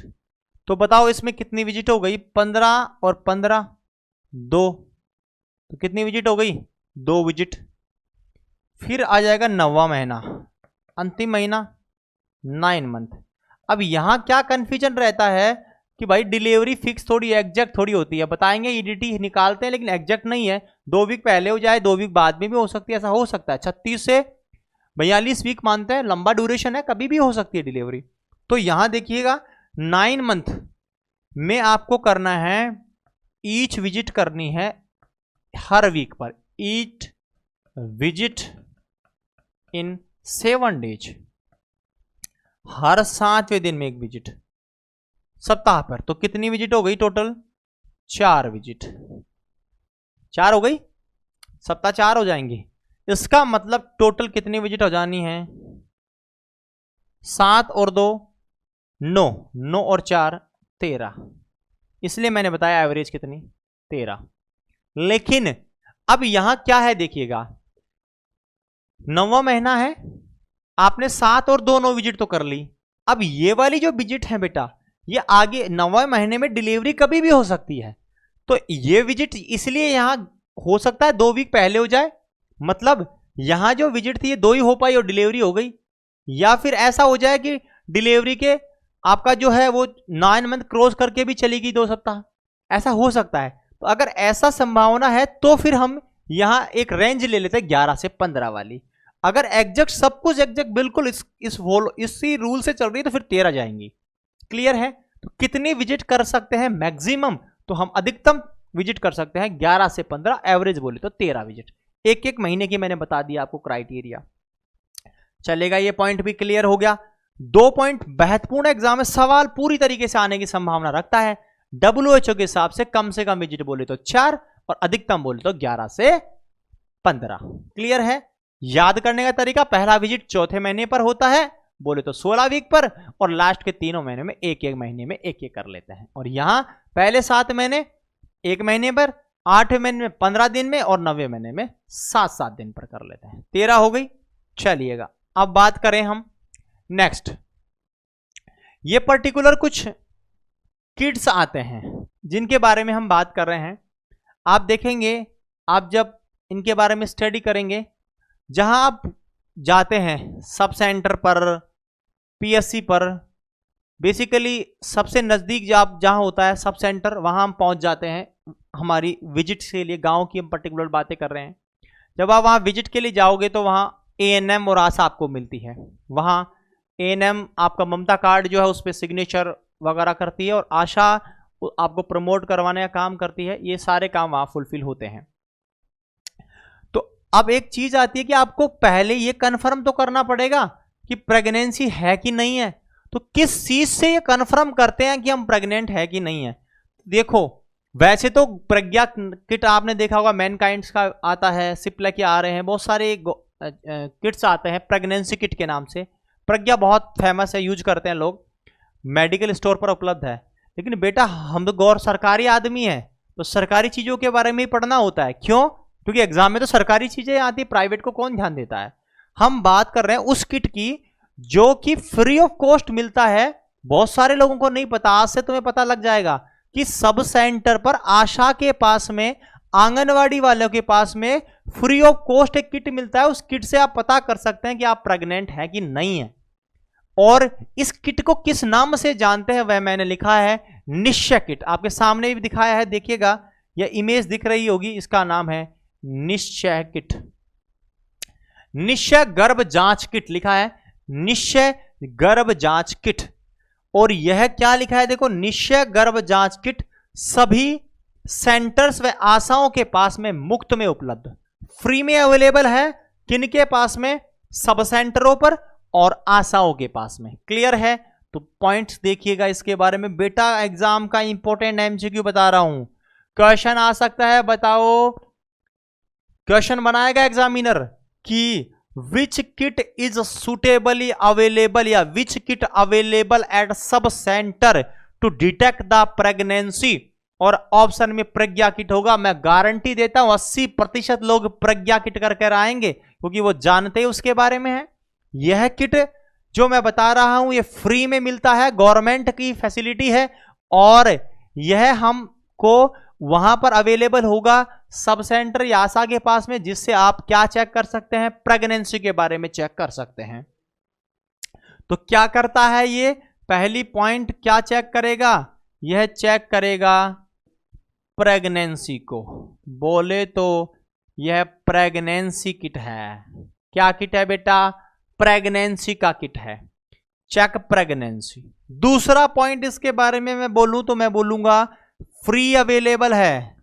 Speaker 1: तो बताओ इसमें कितनी विजिट हो गई? 15 और 15 2, तो कितनी विजिट हो गई? 2 विजिट। फिर आ जाएगा 9वां महीना, अंतिम महीना, 9 मंथ। अब यहां क्या कंफ्यूजन रहता है कि भाई डिलीवरी फिक्स थोड़ी एग्जैक्ट थोड़ी होती है, बताएंगे ईडीटी निकालते हैं लेकिन एग्जैक्ट नहीं है। 2 वीक पहले हो जाए, 2 वीक बाद में भी हो सकती है, ऐसा हो सकता है। 36 से 42 वीक मानते हैं, लंबा ड्यूरेशन है, कभी भी हो सकती है डिलीवरी। तो यहां देखिएगा 9 मंथ में आपको करना है, ईच विजिट करनी है हर वीक पर, ईच विजिट इन 7 डेज, हर 7वें दिन में 1 विजिट सप्ताह पर। तो कितनी विजिट हो गई टोटल? 4 विजिट। 4 हो गई, सप्ताह 4 हो जाएंगी। इसका मतलब टोटल कितनी विजिट हो जानी है? 7 और 2 9, 9 और 4 13। इसलिए मैंने बताया एवरेज कितनी? 13। लेकिन अब यहां क्या है देखिएगा, 9वां महीना है, आपने 7 और 2 9 विजिट तो कर ली। अब ये वाली जो विजिट है बेटा, ये आगे 9वें महीने में डिलीवरी कभी भी हो सकती है। तो ये विजिट इसलिए यहां हो सकता है 2 वीक पहले हो जाए, मतलब यहां जो विजिट थी ये 2 ही हो पाई और डिलीवरी हो गई। या फिर ऐसा हो जाए कि डिलीवरी के आपका जो है वो 9 मंथ क्रॉस करके भी चली गई 2 सप्ताह, ऐसा हो सकता है। तो अगर ऐसा संभावना है तो फिर हम यहां एक रेंज ले लेते हैं 11 से 15 वाली। अगर एग्जैक्ट सब कुछ एग्जैक्ट बिल्कुल इसी रूल से चल रही है तो फिर 13 जाएंगी। क्लियर है? तो कितनी विजिट कर सकते हैं मैक्सिमम? तो हम अधिकतम विजिट कर सकते हैं 11 से 15, एवरेज बोले तो 13 विजिट। एक महीने की मैंने बता दिया आपको क्राइटेरिया। चलेगा, ये पॉइंट भी क्लियर हो गया। 2 पॉइंट महत्वपूर्ण एग्जाम में सवाल पूरी तरीके से आने की संभावना रखता है। WHO के हिसाब से कम विजिट बोले तो 4 और अधिकतम बोले तो 11 से 15। क्लियर है? याद करने का तरीका, पहला विजिट 4थे महीने पर होता है बोले तो 16 वीक पर, और लास्ट के तीनों महीने में एक महीने में एक कर लेते हैं। और यहां पहले 7 महीने 1 महीने पर, 8वें महीने में 15 दिन में, और 9वें महीने में 7 दिन पर कर लेते हैं। 13 हो गई। चलिएगा अब बात करें हम नेक्स्ट। ये पर्टिकुलर कुछ किड्स आते हैं जिनके बारे में हम बात कर रहे हैं। आप देखेंगे, आप जब इनके बारे में स्टडी करेंगे, जहां आप जाते हैं सब सेंटर पर, पीएससी पर, बेसिकली सबसे नज़दीक जहां होता है सब सेंटर, वहां हम पहुंच जाते हैं हमारी विजिट के लिए। गांव की हम पर्टिकुलर बातें कर रहे हैं। जब आप वहां विजिट के लिए जाओगे तो वहां एएनएम और आशा आपको मिलती है। वहां एएनएम आपका ममता कार्ड जो है उस पर सिग्नेचर वगैरह करती है, और आशा आपको प्रमोट करवाने का काम करती है। ये सारे काम वहां फुलफिल होते हैं। तो अब एक चीज आती है कि आपको पहले ये कंफर्म तो करना पड़ेगा कि प्रेगनेंसी है कि नहीं है। तो किस चीज से ये कंफर्म करते हैं कि हम प्रेग्नेंट है कि नहीं है? देखो, वैसे तो प्रज्ञा किट आपने देखा होगा, मैनकाइंड्स का आता है, सिप्ला के आ रहे हैं, बहुत सारे किट्स आते हैं प्रेगनेंसी किट के नाम से। प्रज्ञा बहुत फेमस है, यूज करते हैं लोग, मेडिकल स्टोर पर उपलब्ध है। लेकिन बेटा हम तो गौर सरकारी आदमी है, तो सरकारी चीजों के बारे में ही पढ़ना होता है। क्यों? क्योंकि एग्जाम में तो सरकारी चीजें आती है, प्राइवेट को कौन ध्यान देता है। हम बात कर रहे हैं उस किट की जो कि फ्री ऑफ कॉस्ट मिलता है। बहुत सारे लोगों को नहीं पता, आज से तुम्हें पता लग जाएगा कि सब सेंटर पर, आशा के पास में, आंगनवाड़ी वालों के पास में फ्री ऑफ कॉस्ट एक किट मिलता है। उस किट से आप पता कर सकते हैं कि आप प्रेग्नेंट हैं कि नहीं है। और इस किट को किस नाम से जानते हैं वह मैंने लिखा है निश्चय किट। आपके सामने भी दिखाया है, देखिएगा यह इमेज दिख रही होगी, इसका नाम है निश्चय किट। निश्चय गर्भ जांच किट लिखा है, निश्चय गर्भ जांच किट। और यह क्या लिखा है, देखो निश्चय गर्भ जांच किट सभी सेंटर्स व आशाओं के पास में मुफ्त में उपलब्ध, फ्री में अवेलेबल है। किनके पास में? सब सेंटरों पर और आशाओं के पास में। क्लियर है? तो पॉइंट्स देखिएगा इसके बारे में। बेटा एग्जाम का इंपॉर्टेंट एमसीक्यू बता रहा हूं, क्वेश्चन आ सकता है। बताओ, क्वेश्चन बनाएगा एग्जामिनर कि which kit is suitably available या which kit available at sub centre to detect the pregnancy, और ऑप्शन में प्रज्ञा किट होगा। मैं गारंटी देता हूं 80% लोग प्रज्ञा किट करके आएंगे, क्योंकि वो जानते ही उसके बारे में है। यह किट जो मैं बता रहा हूं ये फ्री में मिलता है, गवर्नमेंट की फैसिलिटी है, और यह हमको वहां पर अवेलेबल होगा सब सेंटर या आशा के पास में, जिससे आप क्या चेक कर सकते हैं? प्रेगनेंसी के बारे में चेक कर सकते हैं। तो क्या करता है ये? पहली पॉइंट क्या चेक करेगा? यह चेक करेगा प्रेगनेंसी को। बोले तो यह प्रेगनेंसी किट है। क्या किट है बेटा? प्रेगनेंसी का किट है, चेक प्रेगनेंसी। दूसरा पॉइंट इसके बारे में मैं बोलूं तो मैं बोलूंगा फ्री अवेलेबल है,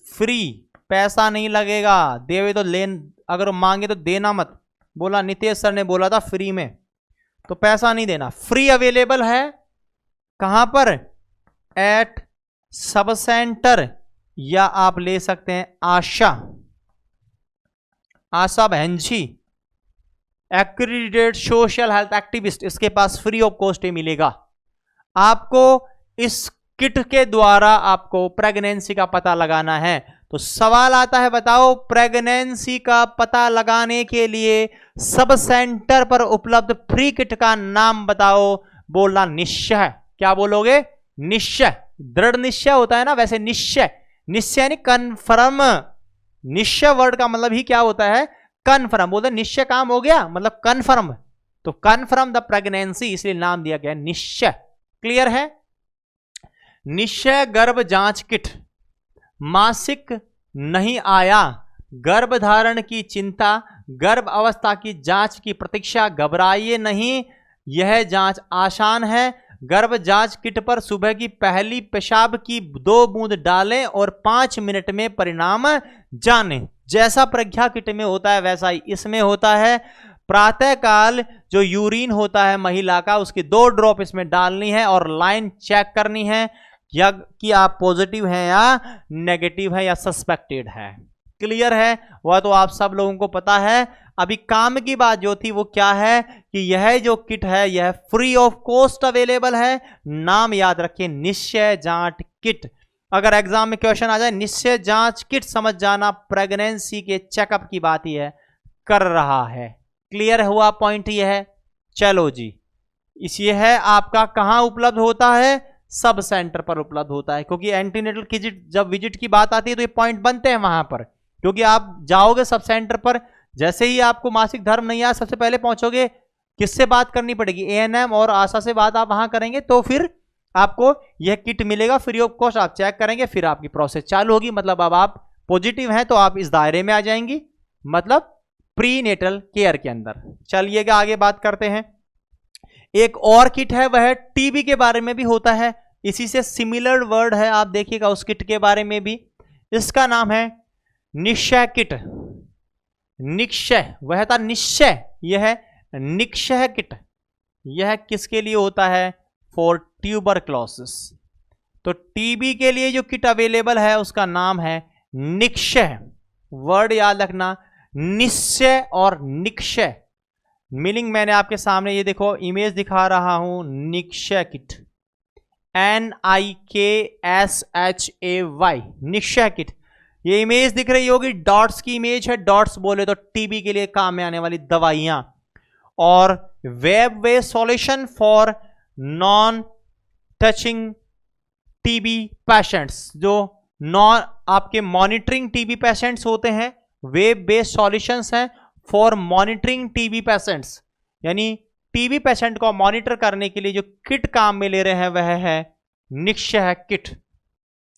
Speaker 1: फ्री, पैसा नहीं लगेगा। देवे तो लेन, अगर मांगे तो देना मत, बोला नितेश सर ने बोला था फ्री में, तो पैसा नहीं देना। फ्री अवेलेबल है कहां पर? एट सब सेंटर, या आप ले सकते हैं आशा, आशा बहन जी, एक्रीडेटेड सोशल हेल्थ एक्टिविस्ट, इसके पास फ्री ऑफ कॉस्ट ही मिलेगा आपको। इस किट के द्वारा आपको प्रेगनेंसी का पता लगाना है। तो सवाल आता है, बताओ प्रेगनेंसी का पता लगाने के लिए सब सेंटर पर उपलब्ध फ्री किट का नाम बताओ। बोलना निश्चय। क्या बोलोगे? निश्चय। दृढ़ निश्चय होता है ना, वैसे निश्चय, निश्चय यानी कन्फर्म। निश्चय वर्ड का मतलब ही क्या होता है? कन्फर्म। बोलते निश्चय काम हो गया, मतलब कन्फर्म, तो कन्फर्म द प्रेगनेंसी, इसलिए नाम दिया गया निश्चय। क्लियर है? निश्चय गर्भ जांच किट। मासिक नहीं आया, गर्भधारण की चिंता, गर्भ अवस्था की जांच की प्रतीक्षा, घबराइए नहीं, यह जांच आसान है। गर्भ जांच किट पर सुबह की पहली पेशाब की 2 बूंद डालें और 5 मिनट में परिणाम जानें। जैसा प्रज्ञा किट में होता है वैसा ही इसमें होता है। प्रातःकाल जो यूरिन होता है महिला का, उसकी 2 ड्रॉप इसमें डालनी है और लाइन चेक करनी है या कि आप पॉजिटिव हैं या नेगेटिव है या सस्पेक्टेड है। क्लियर है? वह तो आप सब लोगों को पता है। अभी काम की बात जो थी वो क्या है कि यह जो किट है यह फ्री ऑफ कॉस्ट अवेलेबल है। नाम याद रखिए, निश्चय जांच किट। अगर एग्जाम में क्वेश्चन आ जाए निश्चय जांच किट, समझ जाना प्रेगनेंसी के चेकअप की बात ही है, कर रहा है। क्लियर हुआ पॉइंट ये है? चलो जी, इस ये है आपका कहां उपलब्ध होता है? सब सेंटर पर उपलब्ध होता है, क्योंकि एंटीनेटल की जब विजिट की बात आती है तो ये पॉइंट बनते हैं वहां पर, क्योंकि आप जाओगे सब सेंटर पर, जैसे ही आपको मासिक धर्म नहीं आया सबसे पहले पहुंचोगे, किससे बात करनी पड़ेगी? एएनएम और आशा से बात आप वहां करेंगे, तो फिर आपको यह किट मिलेगा फ्री ऑफ कॉस्ट। आप चेक करेंगे, फिर आपकी प्रोसेस चालू होगी। मतलब अब आप पॉजिटिव हैं तो आप इस दायरे में आ जाएंगी, मतलब प्री नेटल केयर के अंदर। चलिएगा आगे बात करते हैं। एक और किट है, वह टीबी के बारे में भी होता है, इसी से सिमिलर वर्ड है, आप देखिएगा उस किट के बारे में भी। इसका नाम है निश्चय किट। निश्चय, वह था निश्चय, यह है निश्चय किट। यह किसके लिए होता है? For tuberculosis. तो टीबी के लिए जो किट अवेलेबल है उसका नाम है निश्चय। वर्ड याद रखना, निश्चय और निश्चय। मीनिंग मैंने आपके सामने ये देखो इमेज दिखा रहा हूं, निश्चय किट, NIKSHAY, निश्चय किट। ये इमेज दिख रही होगी, डॉट्स की इमेज है। डॉट्स बोले तो टीबी के लिए काम में आने वाली दवाइयां। और web way solution for non touching TB patients, जो नॉन आपके मॉनिटरिंग टीबी पेशेंट्स होते हैं, वेब बेस्ड सॉल्यूशंस हैं फॉर मॉनिटरिंग टीबी पेशेंट्स, यानी टीबी पेशेंट को मॉनिटर करने के लिए जो किट काम में ले रहे हैं वह है निश्चय किट।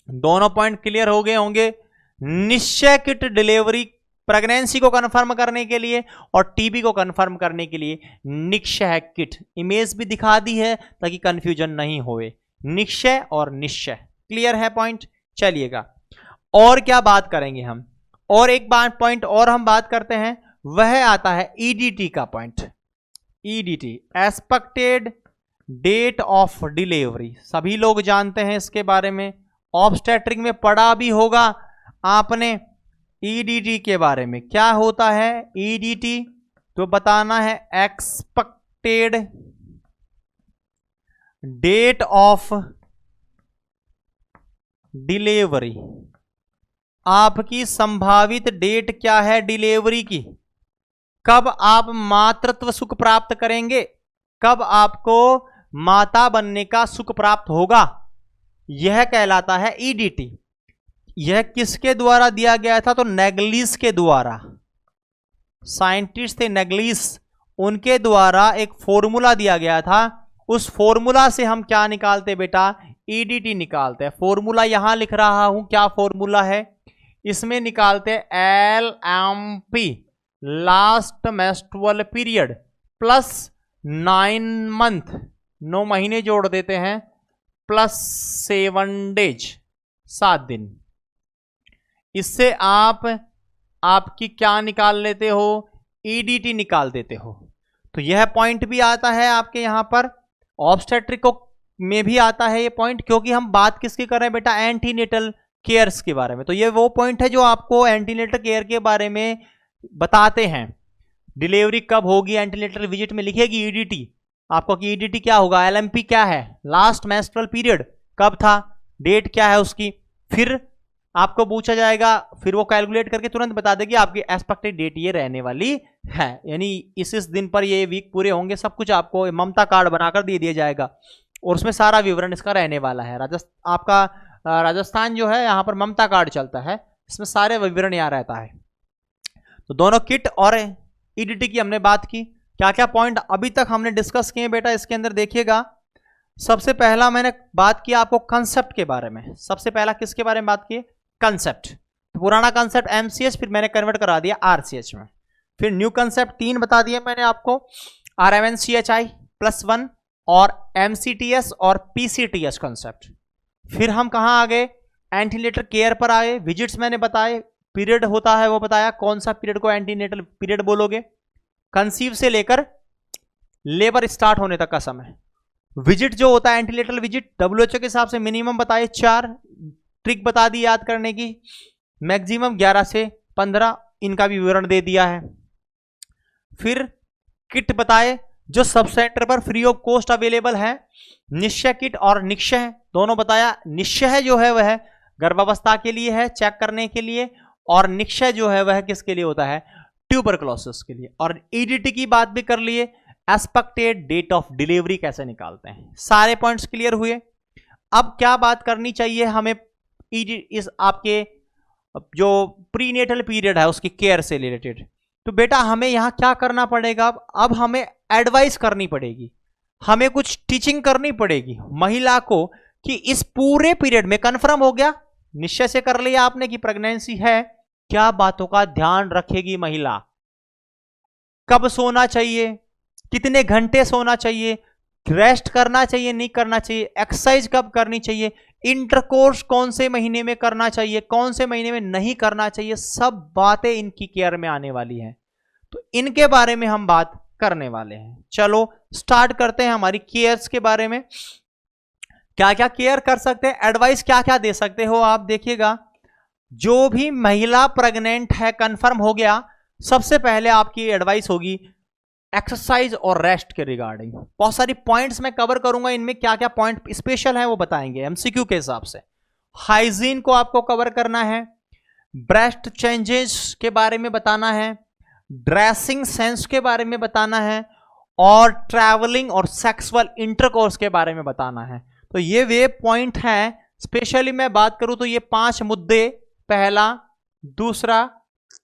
Speaker 1: दोनों पॉइंट क्लियर हो गए होंगे। निश्चय किट डिलीवरी प्रेगनेंसी को कंफर्म करने के लिए और टीबी को कंफर्म करने के लिए निश्चय किट। इमेज भी दिखा दी है ताकि कंफ्यूजन नहीं होए। निश्चय और निश्चय क्लियर है पॉइंट। चलिएगा और क्या बात करेंगे हम, और एक बात पॉइंट और हम बात करते हैं, वह आता है ईडीटी का point. EDT expected date of delivery, सभी लोग जानते हैं इसके बारे में, ऑब्स्टेट्रिक में पढ़ा भी होगा आपने ईडीटी के बारे में। क्या होता है ईडीटी, तो बताना है एक्सपेक्टेड डेट ऑफ डिलीवरी। आपकी संभावित डेट क्या है डिलीवरी की, कब आप मातृत्व सुख प्राप्त करेंगे, कब आपको माता बनने का सुख प्राप्त होगा, यह कहलाता है ईडीटी। यह किसके द्वारा दिया गया था, तो नेग्लिस के द्वारा, साइंटिस्ट थे नेग्लिस, उनके द्वारा एक फॉर्मूला दिया गया था। उस फॉर्मूला से हम क्या निकालते बेटा, ईडीटी निकालते हैं। फॉर्मूला यहां लिख रहा हूं, क्या फॉर्मूला है, इसमें निकालते LMP last menstrual period plus 9 month, 9 महीने जोड़ देते हैं, प्लस 7 डेज, 7 दिन। इससे आप आपकी क्या निकाल लेते हो, ईडीटी निकाल देते हो। तो यह पॉइंट भी आता है आपके यहां पर, ऑब्स्टेट्रिक में भी आता है ये पॉइंट, क्योंकि हम बात किसकी कर रहे हैं बेटा, एंटीनेटल केयर्स के बारे में। तो ये वो पॉइंट है जो आपको एंटीनेटल केयर के बारे में बताते हैं। डिलीवरी कब होगी, एंटीनेटल विजिट में लिखेगी ईडीटी आपको कि ईडीटी क्या होगा, एलएमपी क्या है, लास्ट मेंस्ट्रुअल पीरियड कब था, डेट क्या है उसकी, फिर आपको पूछा जाएगा, फिर वो कैलकुलेट करके तुरंत बता देगी आपकी एक्सपेक्टेड डेट ये रहने वाली है, यानी इस दिन पर ये वीक पूरे होंगे। सब कुछ आपको ममता कार्ड बनाकर दे दिया जाएगा और उसमें सारा विवरण इसका रहने वाला है। आपका राजस्थान जो है यहाँ पर ममता कार्ड चलता है, इसमें सारे विवरण यहाँ रहता है। तो दोनों किट और ईडीटी की हमने बात की। क्या क्या पॉइंट अभी तक हमने डिस्कस किए बेटा, इसके अंदर देखिएगा। सबसे पहला मैंने बात किया आपको कंसेप्ट के बारे में। सबसे पहला किसके बारे में बात की, कंसेप्ट। तो पुराना कंसेप्ट एमसीएच, फिर मैंने कन्वर्ट करा दिया आरसीएच में। फिर न्यू कंसेप्ट 3 बता दिए मैंने आपको, RMNCHI +1 और MCTS और PCTS कंसेप्ट। फिर हम कहाँ आ गए, एंटीनेटल केयर पर आए, विजिट्स मैंने बताए, पीरियड होता है वो बताया, कौन सा पीरियड को एंटीनेटल पीरियड बोलोगे, कंसीव से लेकर लेबर स्टार्ट होने तक का समय। विजिट जो होता है एंटीनेटल विजिट, WHO के हिसाब से मिनिमम बताए 4, ट्रिक बता दी याद करने की, मैक्सिमम 11 से 15, इनका भी विवरण दे दिया है। फिर किट बताए जो सब सेंटर पर फ्री ऑफ कॉस्ट अवेलेबल है, निश्चय किट और निश्चय दोनों बताया। निश्चय जो है वह गर्भावस्था के लिए है, चेक करने के लिए, और निश्चय जो है वह किसके लिए होता है, ट्यूबरकुलोसिस के लिए। और ईडीटी की बात भी कर लिए, एक्सपेक्टेड डेट ऑफ डिलीवरी कैसे निकालते हैं। सारे पॉइंट्स क्लियर हुए। अब क्या बात करनी चाहिए हमें इस आपके जो प्रीनेटल पीरियड है उसकी केयर से रिलेटेड। तो बेटा हमें यहां क्या करना पड़ेगा, अब हमें एडवाइस करनी पड़ेगी, हमें कुछ टीचिंग करनी पड़ेगी महिला को कि इस पूरे पीरियड में कंफर्म हो गया, निश्चय से कर लिया आपने कि प्रेगनेंसी है, क्या बातों का ध्यान रखेगी महिला, कब सोना चाहिए, कितने घंटे सोना चाहिए, रेस्ट करना चाहिए नहीं करना चाहिए, एक्सरसाइज कब करनी चाहिए, इंटरकोर्स कौन से महीने में करना चाहिए, कौन से महीने में नहीं करना चाहिए, सब बातें इनकी केयर में आने वाली हैं। तो इनके बारे में हम बात करने वाले हैं। चलो स्टार्ट करते हैं हमारी केयर्स के बारे में। क्या क्या केयर कर सकते हैं, एडवाइस क्या क्या दे सकते हो आप देखिएगा। जो भी महिला प्रेग्नेंट है, कंफर्म हो गया, सबसे पहले आपकी एडवाइस होगी एक्सरसाइज और रेस्ट के रिगार्डिंग। बहुत सारी पॉइंट्स मैं कवर करूंगा, इनमें क्या क्या पॉइंट स्पेशल है वो बताएंगे एमसीक्यू के हिसाब से। हाइजीन को आपको कवर करना है, ब्रेस्ट चेंजेस के बारे में बताना है, ड्रेसिंग सेंस के बारे में बताना है, और ट्रैवलिंग और सेक्सुअल इंटरकोर्स के बारे में बताना है। तो ये वे पॉइंट हैं। स्पेशली मैं बात करूं तो ये 5 मुद्दे, पहला, दूसरा,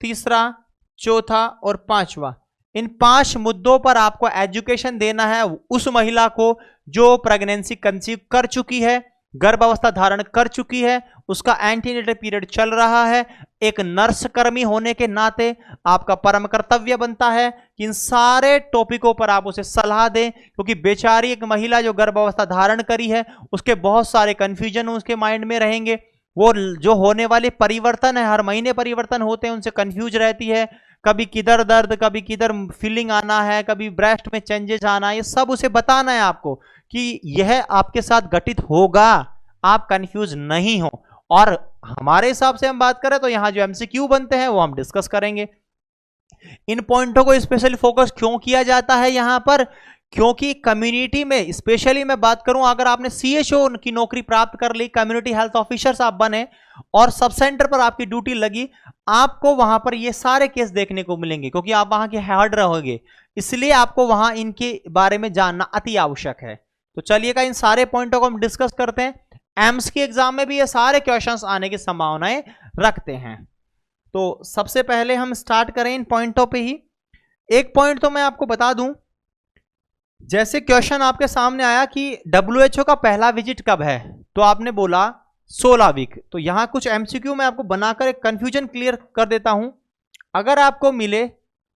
Speaker 1: तीसरा, चौथा और 5वां, इन 5 मुद्दों पर आपको एजुकेशन देना है उस महिला को जो प्रेगनेंसी कंसीव कर चुकी है, गर्भावस्था धारण कर चुकी है, उसका एंटीनेटल पीरियड चल रहा है। एक नर्स कर्मी होने के नाते आपका परम कर्तव्य बनता है कि इन सारे टॉपिकों पर आप उसे सलाह दें, क्योंकि बेचारी एक महिला जो गर्भावस्था धारण करी है उसके बहुत सारे कंफ्यूजन उसके माइंड में रहेंगे। वो जो होने वाले परिवर्तन है, हर महीने परिवर्तन होते हैं, उनसे कंफ्यूज रहती है। कभी किधर दर्द, कभी किधर फीलिंग आना है, कभी ब्रेस्ट में चेंजेस आना है, ये सब उसे बताना है आपको कि यह आपके साथ घटित होगा, आप कंफ्यूज नहीं हो। और हमारे हिसाब से हम बात करें तो यहां जो एमसीक्यू बनते हैं वो हम डिस्कस करेंगे। इन पॉइंटों को स्पेशली फोकस क्यों किया जाता है यहां पर, क्योंकि कम्युनिटी में स्पेशली मैं बात करूं, अगर आपने सीएचओ की नौकरी प्राप्त कर ली, कम्युनिटी हेल्थ ऑफिसर आप बने और सब सेंटर पर आपकी ड्यूटी लगी, आपको वहां पर ये सारे केस देखने को मिलेंगे, क्योंकि आप वहां के हेड रहोगे, इसलिए आपको वहां इनके बारे में जानना अति आवश्यक है। तो चलिएगा इन सारे पॉइंटों को हम डिस्कस करते हैं। एम्स के एग्जाम में भी ये सारे क्वेश्चंस आने की संभावनाएं रखते हैं। तो सबसे पहले हम स्टार्ट करें इन पॉइंटों पे ही। एक पॉइंट तो मैं आपको बता दूं, जैसे क्वेश्चन आपके सामने आया कि WHO का पहला विजिट कब है, तो आपने बोला 16 वीक। तो यहां कुछ एमसीक्यू मैं आपको बनाकर एक कंफ्यूजन क्लियर कर देता हूं। अगर आपको मिले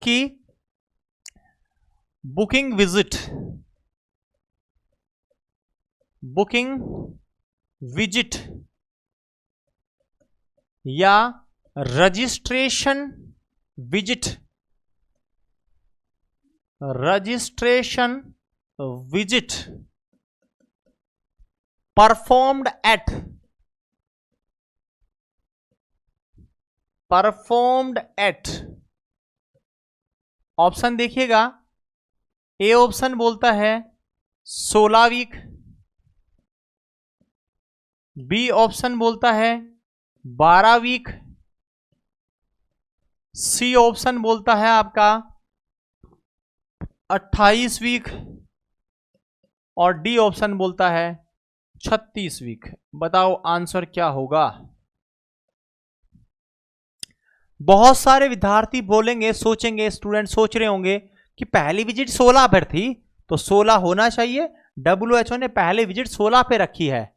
Speaker 1: कि बुकिंग विजिट या registration visit performed eight option देखिएगा, ए ऑप्शन बोलता है 16 वीक, बी ऑप्शन बोलता है 12 वीक, सी ऑप्शन बोलता है आपका 28 वीक और डी ऑप्शन बोलता है 36 वीक। बताओ आंसर क्या होगा। बहुत सारे विद्यार्थी बोलेंगे, सोचेंगे, स्टूडेंट सोच रहे होंगे कि पहली विजिट 16 पर थी तो 16 होना चाहिए, WHO ने पहले विजिट 16 पे रखी है।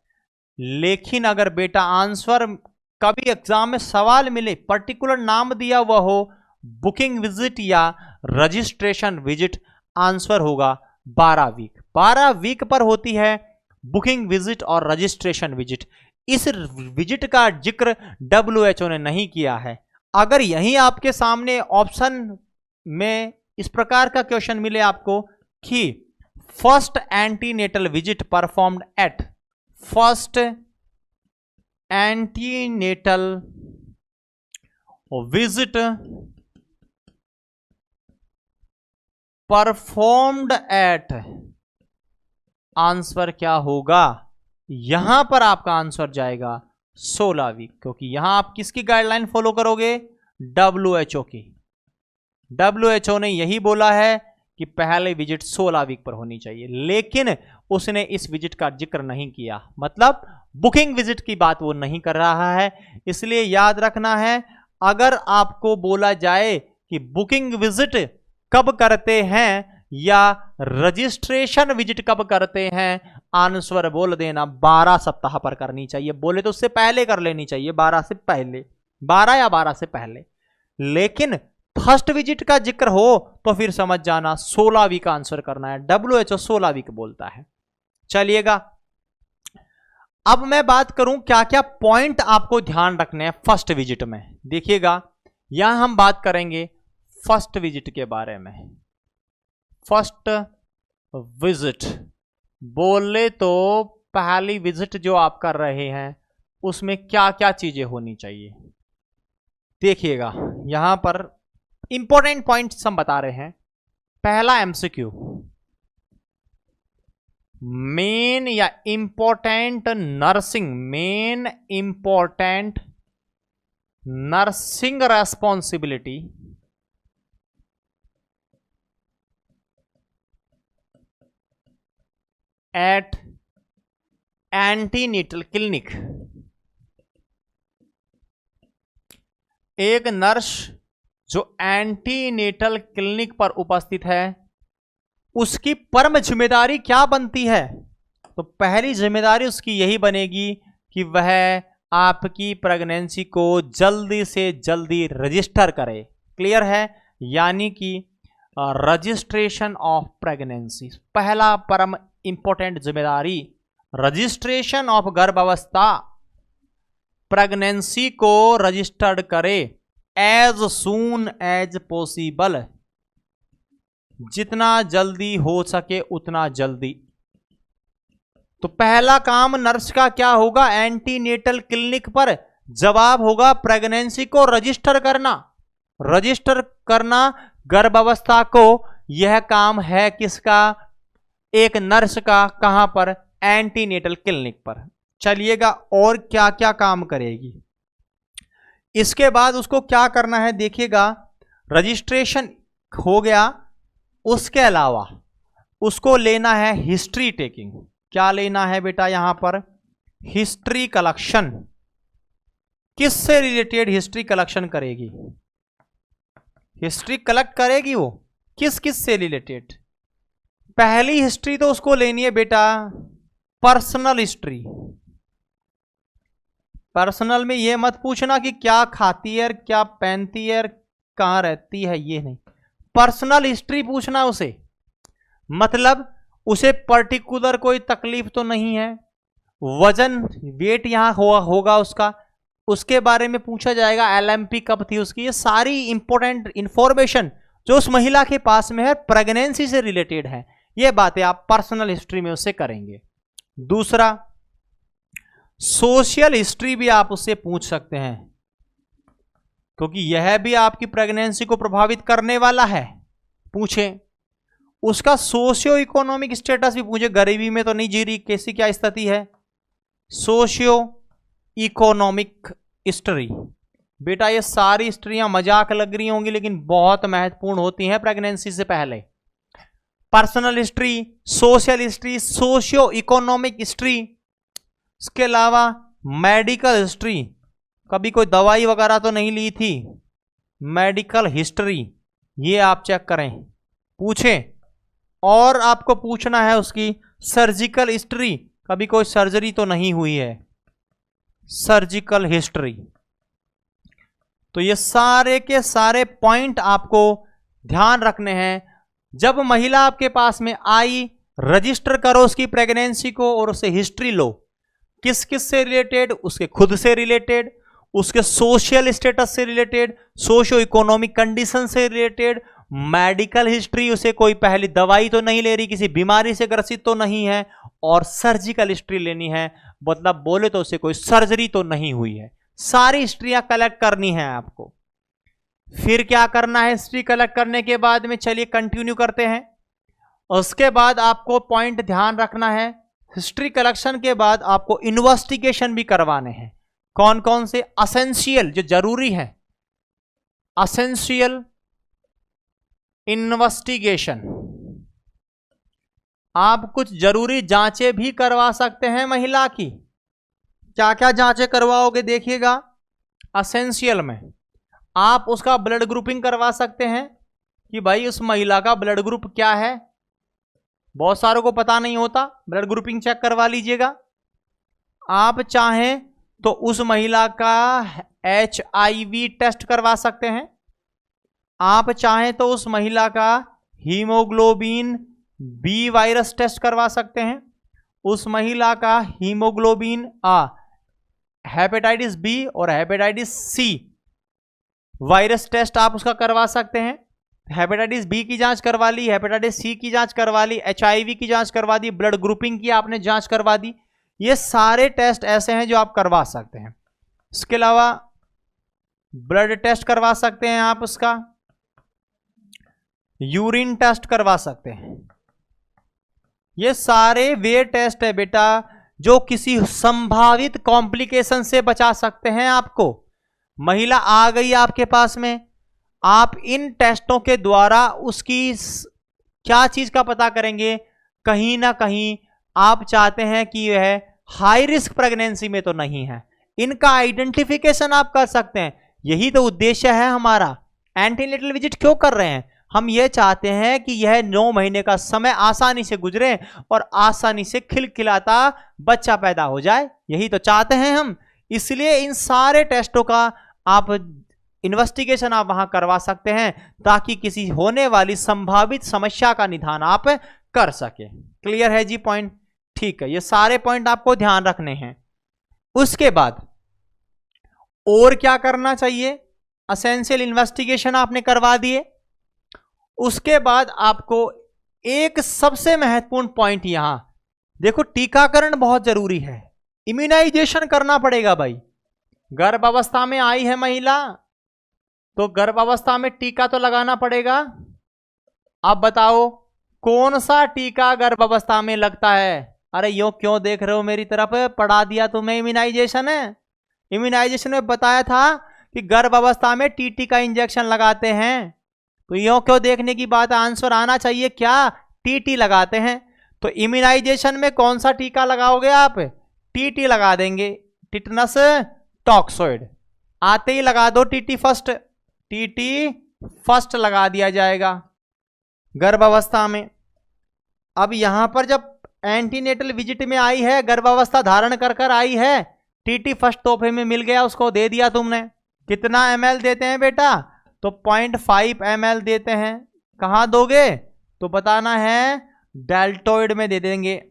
Speaker 1: लेकिन अगर बेटा आंसर कभी एग्जाम में सवाल मिले, पर्टिकुलर नाम दिया हुआ हो, बुकिंग विजिट या रजिस्ट्रेशन विजिट, आंसर होगा 12 वीक। 12 वीक पर होती है बुकिंग विजिट और रजिस्ट्रेशन विजिट। इस विजिट का जिक्र WHO ने नहीं किया है। अगर यहीं आपके सामने ऑप्शन में इस प्रकार का क्वेश्चन मिले आपको कि first antenatal visit performed eight, first antenatal visit performed eight, answer क्या होगा। यहां पर आपका आंसर जाएगा 16 वीक, क्योंकि यहां आप किसकी गाइडलाइन फॉलो करोगे, WHO की। WHO ने यही बोला है कि पहले विजिट 16 वीक पर होनी चाहिए, लेकिन उसने इस विजिट का जिक्र नहीं किया, मतलब बुकिंग विजिट की बात वो नहीं कर रहा है। इसलिए याद रखना है, अगर आपको बोला जाए कि बुकिंग विजिट कब करते हैं या रजिस्ट्रेशन विजिट कब करते हैं, आंसर बोल देना 12 सप्ताह पर करनी चाहिए। बोले तो उससे पहले कर लेनी चाहिए, 12 से पहले, 12 या 12 से पहले। लेकिन फर्स्ट विजिट का जिक्र हो तो फिर समझ जाना 16 वीक आंसर करना है। WHO 16 वीक बोलता है। चलिएगा, अब मैं बात करूं क्या क्या पॉइंट आपको ध्यान रखने हैं फर्स्ट विजिट में। देखिएगा, यहां हम बात करेंगे फर्स्ट विजिट के बारे में। फर्स्ट विजिट बोले तो पहली विजिट जो आप कर रहे हैं उसमें क्या क्या चीजें होनी चाहिए। देखिएगा, यहां पर इंपॉर्टेंट पॉइंट्स हम बता रहे हैं। पहला एमसीक्यू, मेन या important nursing, main important nursing responsibility at antenatal clinic. एक नर्स जो एंटीनेटल क्लिनिक पर उपस्थित है उसकी परम जिम्मेदारी क्या बनती है? तो पहली जिम्मेदारी उसकी यही बनेगी कि वह आपकी प्रेगनेंसी को जल्दी से जल्दी रजिस्टर करे। क्लियर है? यानी कि रजिस्ट्रेशन ऑफ प्रेगनेंसी, पहला परम इंपॉर्टेंट जिम्मेदारी रजिस्ट्रेशन ऑफ गर्भावस्था, प्रेगनेंसी को रजिस्टर्ड करे एज सून एज पॉसिबल, जितना जल्दी हो सके उतना जल्दी। तो पहला काम नर्स का क्या होगा? एंटीनेटल क्लिनिक पर जवाब होगा प्रेगनेंसी को रजिस्टर करना। रजिस्टर करना गर्भावस्था को, यह काम है किसका? एक नर्स का। कहां पर? एंटीनेटल क्लिनिक पर। चलिएगा और क्या क्या काम करेगी। इसके बाद उसको क्या करना है देखिएगा, रजिस्ट्रेशन हो गया, उसके अलावा उसको लेना है हिस्ट्री टेकिंग। क्या लेना है बेटा? यहां पर हिस्ट्री कलेक्शन। किससे रिलेटेड हिस्ट्री कलेक्शन करेगी? हिस्ट्री कलेक्ट करेगी वो किस किस से रिलेटेड? पहली हिस्ट्री तो उसको लेनी है बेटा पर्सनल हिस्ट्री। पर्सनल में ये मत पूछना कि क्या खाती है, क्या पहनती है, कहां रहती है, ये नहीं। पर्सनल हिस्ट्री पूछना उसे, मतलब उसे पर्टिकुलर कोई तकलीफ तो नहीं है, वजन वेट यहां होगा उसका, उसके बारे में पूछा जाएगा, LMP कब थी उसकी, ये सारी इंपॉर्टेंट इंफॉर्मेशन जो उस महिला के पास में है प्रेगनेंसी से रिलेटेड है, ये बातें आप पर्सनल हिस्ट्री में उससे करेंगे। दूसरा, सोशल हिस्ट्री भी आप उससे पूछ सकते हैं, क्योंकि यह भी आपकी प्रेगनेंसी को प्रभावित करने वाला है। पूछें उसका सोशियो इकोनॉमिक स्टेटस भी पूछे, गरीबी में तो नहीं जी रही, कैसी क्या स्थिति है, सोशियो इकोनॉमिक हिस्ट्री। बेटा ये सारी हिस्ट्रियां मजाक लग रही होंगी लेकिन बहुत महत्वपूर्ण होती हैं प्रेगनेंसी से पहले। Personal history, social history, socio economic history, इसके अलावा मेडिकल हिस्ट्री, कभी कोई दवाई वगैरह तो नहीं ली थी, मेडिकल हिस्ट्री ये आप चेक करें, पूछें। और आपको पूछना है उसकी सर्जिकल हिस्ट्री, कभी कोई सर्जरी तो नहीं हुई है, सर्जिकल हिस्ट्री। तो ये सारे के सारे पॉइंट आपको ध्यान रखने हैं। जब महिला आपके पास में आई, रजिस्टर करो उसकी प्रेगनेंसी को और उससे हिस्ट्री लो, किस किस से रिलेटेड, उसके खुद से रिलेटेड, उसके सोशल स्टेटस से रिलेटेड, सोशियो इकोनॉमिक कंडीशन से रिलेटेड, मेडिकल हिस्ट्री, उसे कोई पहली दवाई तो नहीं ले रही, किसी बीमारी से ग्रसित तो नहीं है, और सर्जिकल हिस्ट्री लेनी है, मतलब बोले तो उसे कोई सर्जरी तो नहीं हुई है। सारी हिस्ट्रियां कलेक्ट करनी है आपको। फिर क्या करना है हिस्ट्री कलेक्ट करने के बाद में? चलिए कंटिन्यू करते हैं। उसके बाद आपको पॉइंट ध्यान रखना है, हिस्ट्री कलेक्शन के बाद आपको इन्वेस्टिगेशन भी करवाने हैं। कौन कौन से? असेंशियल, जो जरूरी है, असेंशियल इन्वेस्टिगेशन। आप कुछ जरूरी जांचें भी करवा सकते हैं महिला की। क्या क्या जांचें करवाओगे देखिएगा। असेंशियल में आप उसका ब्लड ग्रुपिंग करवा सकते हैं कि भाई उस महिला का ब्लड ग्रुप क्या है, बहुत सारों को पता नहीं होता, ब्लड ग्रुपिंग चेक करवा लीजिएगा। आप चाहें तो उस महिला का HIV टेस्ट करवा सकते हैं। आप चाहें तो उस महिला का हीमोग्लोबिन B वायरस टेस्ट करवा सकते हैं। उस महिला का हीमोग्लोबिन हेपेटाइटिस B और हेपेटाइटिस C वायरस टेस्ट आप उसका करवा सकते हैं। हेपेटाइटिस B की जांच करवा ली, हेपेटाइटिस C की जांच करवा ली, HIV की जांच करवा दी, ब्लड ग्रुपिंग की आपने जांच करवा दी। ये सारे टेस्ट ऐसे हैं जो आप करवा सकते हैं। इसके अलावा ब्लड टेस्ट करवा सकते हैं आप, उसका यूरिन टेस्ट करवा सकते हैं। ये सारे वे टेस्ट है बेटा जो किसी संभावित कॉम्प्लिकेशन से बचा सकते हैं आपको। महिला आ गई आपके पास में, आप इन टेस्टों के द्वारा उसकी क्या चीज का पता करेंगे? कहीं ना कहीं आप चाहते हैं कि वह हाई रिस्क प्रेगनेंसी में तो नहीं है, इनका आइडेंटिफिकेशन आप कर सकते हैं। यही तो उद्देश्य है हमारा एंटीनेटल विजिट क्यों कर रहे हैं? हम ये चाहते हैं कि यह 9 महीने का समय आसानी से गुजरे और आसानी से खिलखिलाता बच्चा पैदा हो जाए, यही तो चाहते हैं हम। इसलिए इन सारे टेस्टों का आप इन्वेस्टिगेशन आप वहां करवा सकते हैं ताकि किसी होने वाली संभावित समस्या का निदान आप कर सके। क्लियर है जी पॉइंट? ठीक है, ये सारे पॉइंट आपको ध्यान रखने हैं। उसके बाद और क्या करना चाहिए? एसेंशियल इन्वेस्टिगेशन आपने करवा दिए। उसके बाद आपको एक सबसे महत्वपूर्ण पॉइंट यहां देखो, टीकाकरण बहुत जरूरी है, इम्यूनाइजेशन करना पड़ेगा भाई। गर्भावस्था में आई है महिला तो गर्भावस्था में टीका तो लगाना पड़ेगा। अब बताओ कौन सा टीका गर्भावस्था में लगता है? अरे यो क्यों देख रहे हो मेरी तरफ? पढ़ा दिया तुम्हें इम्यूनाइजेशन है। इम्यूनाइजेशन में बताया था कि गर्भावस्था में टीटी का इंजेक्शन लगाते हैं, तो यो क्यों देखने की बात, आंसर आना चाहिए क्या? टीटी लगाते हैं। तो इम्यूनाइजेशन में कौन सा टीका लगाओगे आप? टीटी लगा देंगे, टिटनस टॉक्सोइड। आते ही लगा दो टीटी फर्स्ट, टीटी फर्स्ट लगा दिया जाएगा गर्भावस्था में। अब यहां पर जब एंटीनेटल विजिट में आई है, गर्भावस्था धारण कर कर आई है, टीटी फर्स्ट तोहफे में मिल गया, उसको दे दिया तुमने। कितना ml देते हैं बेटा? तो 0.5 ml देते हैं। कहां दोगे? तो बताना है, डेल्टॉइड में दे देंगे,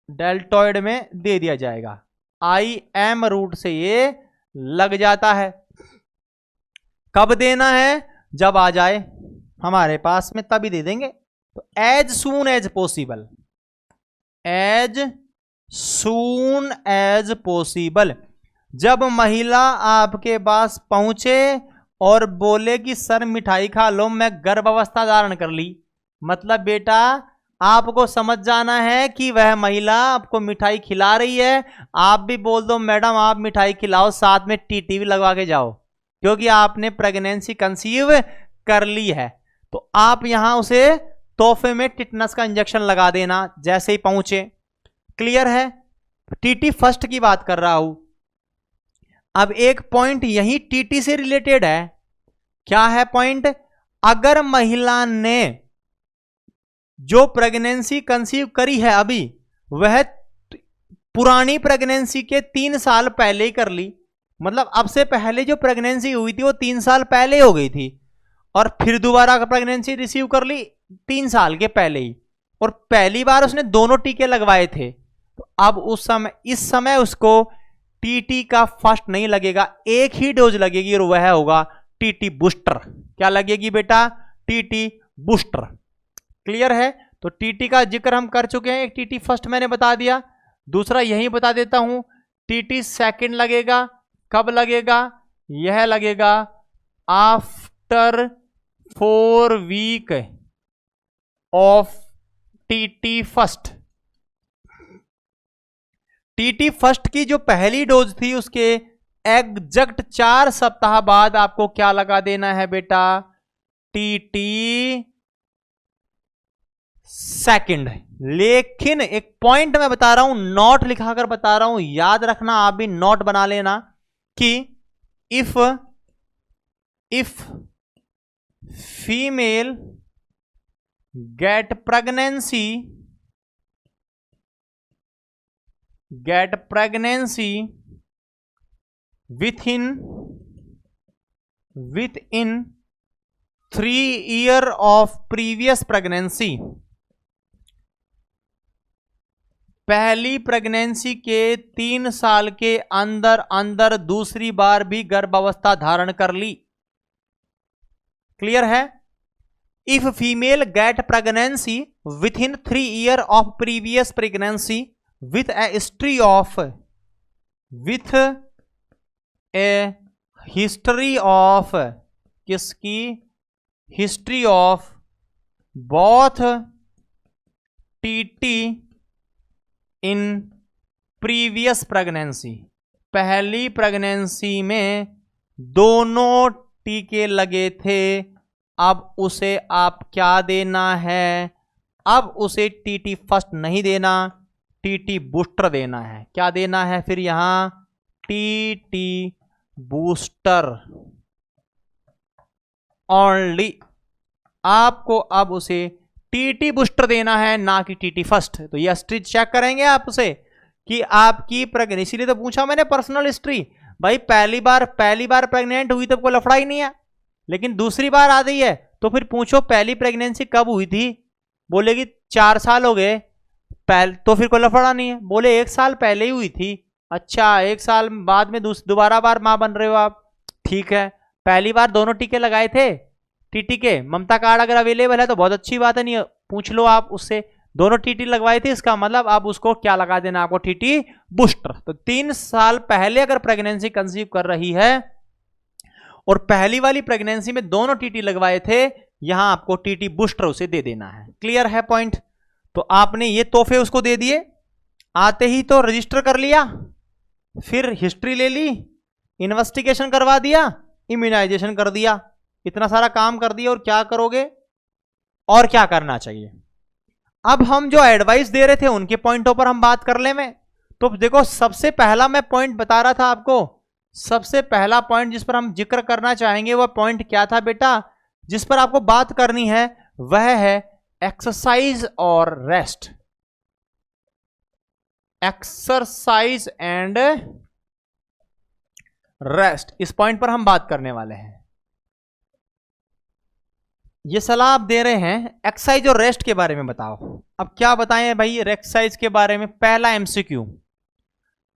Speaker 1: डेल्टॉइड में दे दिया जाएगा। IM रूट से ये लग जाता है। कब देना है? जब आ जाए हमारे पास में तभी दे देंगे। तो as soon as possible, as soon as possible. जब महिला आपके पास पहुंचे और बोले कि सर मिठाई खा लो, मैं गर्भावस्था धारण कर ली, मतलब बेटा आपको समझ जाना है कि वह महिला आपको मिठाई खिला रही है। आप भी बोल दो मैडम आप मिठाई खिलाओ, साथ में टीटी भी लगवा के जाओ, क्योंकि आपने प्रेगनेंसी कंसीव कर ली है। तो आप यहां उसे तोहफे में टिटनस का इंजेक्शन लगा देना जैसे ही पहुंचे। क्लियर है? टीटी फर्स्ट की बात कर रहा हूं। अब एक पॉइंट यही टीटी से रिलेटेड है। क्या है पॉइंट? अगर महिला ने जो प्रेगनेंसी कंसीव करी है अभी, वह पुरानी प्रेगनेंसी के 3 साल पहले ही कर ली, मतलब अब से पहले जो प्रेगनेंसी हुई थी वो 3 साल पहले हो गई थी, और फिर दोबारा प्रेगनेंसी रिसीव कर ली 3 साल के पहले ही, और पहली बार उसने दोनों टीके लगवाए थे, तो अब उस समय इस समय उसको टीटी का फर्स्ट नहीं लगेगा, एक ही डोज लगेगी और वह होगा टीटी बूस्टर। क्या लगेगी बेटा? TT booster. क्लियर है? तो टीटी का जिक्र हम कर चुके हैं। एक टीटी फर्स्ट मैंने बता दिया, दूसरा यही बता देता हूं, टीटी सेकंड लगेगा। कब लगेगा? यह लगेगा after 4 week of TT first. TT first की जो पहली डोज थी उसके एग्जैक्ट 4 सप्ताह बाद आपको क्या लगा देना है बेटा? TT second. लेकिन एक पॉइंट मैं बता रहा हूं, नोट लिखाकर बता रहा हूं, याद रखना, आप भी नोट बना लेना कि if female get pregnancy within 3 years of previous pregnancy, पहली प्रेगनेंसी के 3 साल के अंदर अंदर दूसरी बार भी गर्भावस्था धारण कर ली। क्लियर है? If female get pregnancy within 3 years of previous pregnancy with a history of किसकी? History of both TT in previous pregnancy, पहली प्रेगनेंसी में दोनों टीके लगे थे, अब उसे आप क्या देना है? अब उसे टीटी फर्स्ट नहीं देना, टीटी बूस्टर देना है। क्या देना है फिर यहां? TT booster. ओनली। आपको अब उसे टीटी बूस्टर देना है, ना कि टीटी फर्स्ट। तो ये हिस्ट्री चेक करेंगे आप उसे कि आपकी प्रेगनेंसी, इसीलिए तो पूछा मैंने पर्सनल हिस्ट्री। भाई पहली बार प्रेग्नेंट हुई तो कोई लफड़ा ही नहीं है, लेकिन दूसरी बार आ गई है तो फिर पूछो पहली प्रेगनेंसी कब हुई थी, बोलेगी 4 साल हो गए, तो फिर कोई लफड़ा नहीं है। बोले 1 साल पहले ही हुई थी, अच्छा 1 साल बाद में दोबारा बार मां बन रहे हो आप, ठीक है। पहली बार दोनों टीके लगाए थे टीटी के, ममता कार्ड अगर अवेलेबल है तो बहुत अच्छी बात है, नहीं पूछ लो आप उससे, दोनों टीटी लगवाए थे, इसका मतलब आप उसको क्या लगा देना, आपको टीटी बूस्टर। तो 3 साल पहले अगर प्रेगनेंसी कंसीव कर रही है और पहली वाली प्रेगनेंसी में दोनों टीटी लगवाए थे, यहां आपको टीटी बूस्टर उसे दे देना है। क्लियर है पॉइंट? तो आपने ये तोहफे उसको दे दिए, आते ही तो रजिस्टर कर लिया, फिर हिस्ट्री ले ली, इन्वेस्टिगेशन करवा दिया, इम्यूनाइजेशन कर दिया, इतना सारा काम कर दिया। और क्या करोगे और क्या करना चाहिए? अब हम जो एडवाइस दे रहे थे उनके पॉइंटों पर हम बात कर ले में। तो देखो सबसे पहला मैं पॉइंट बता रहा था आपको, सबसे पहला पॉइंट जिस पर हम जिक्र करना चाहेंगे वह पॉइंट क्या था बेटा, जिस पर आपको बात करनी है वह है एक्सरसाइज और रेस्ट। एक्सरसाइज एंड रेस्ट, इस पॉइंट पर हम बात करने वाले हैं। ये सलाह आप दे रहे हैं एक्सरसाइज और रेस्ट के बारे में बताओ। अब क्या बताएं भाई एक्सरसाइज के बारे में? पहला एमसीक्यू,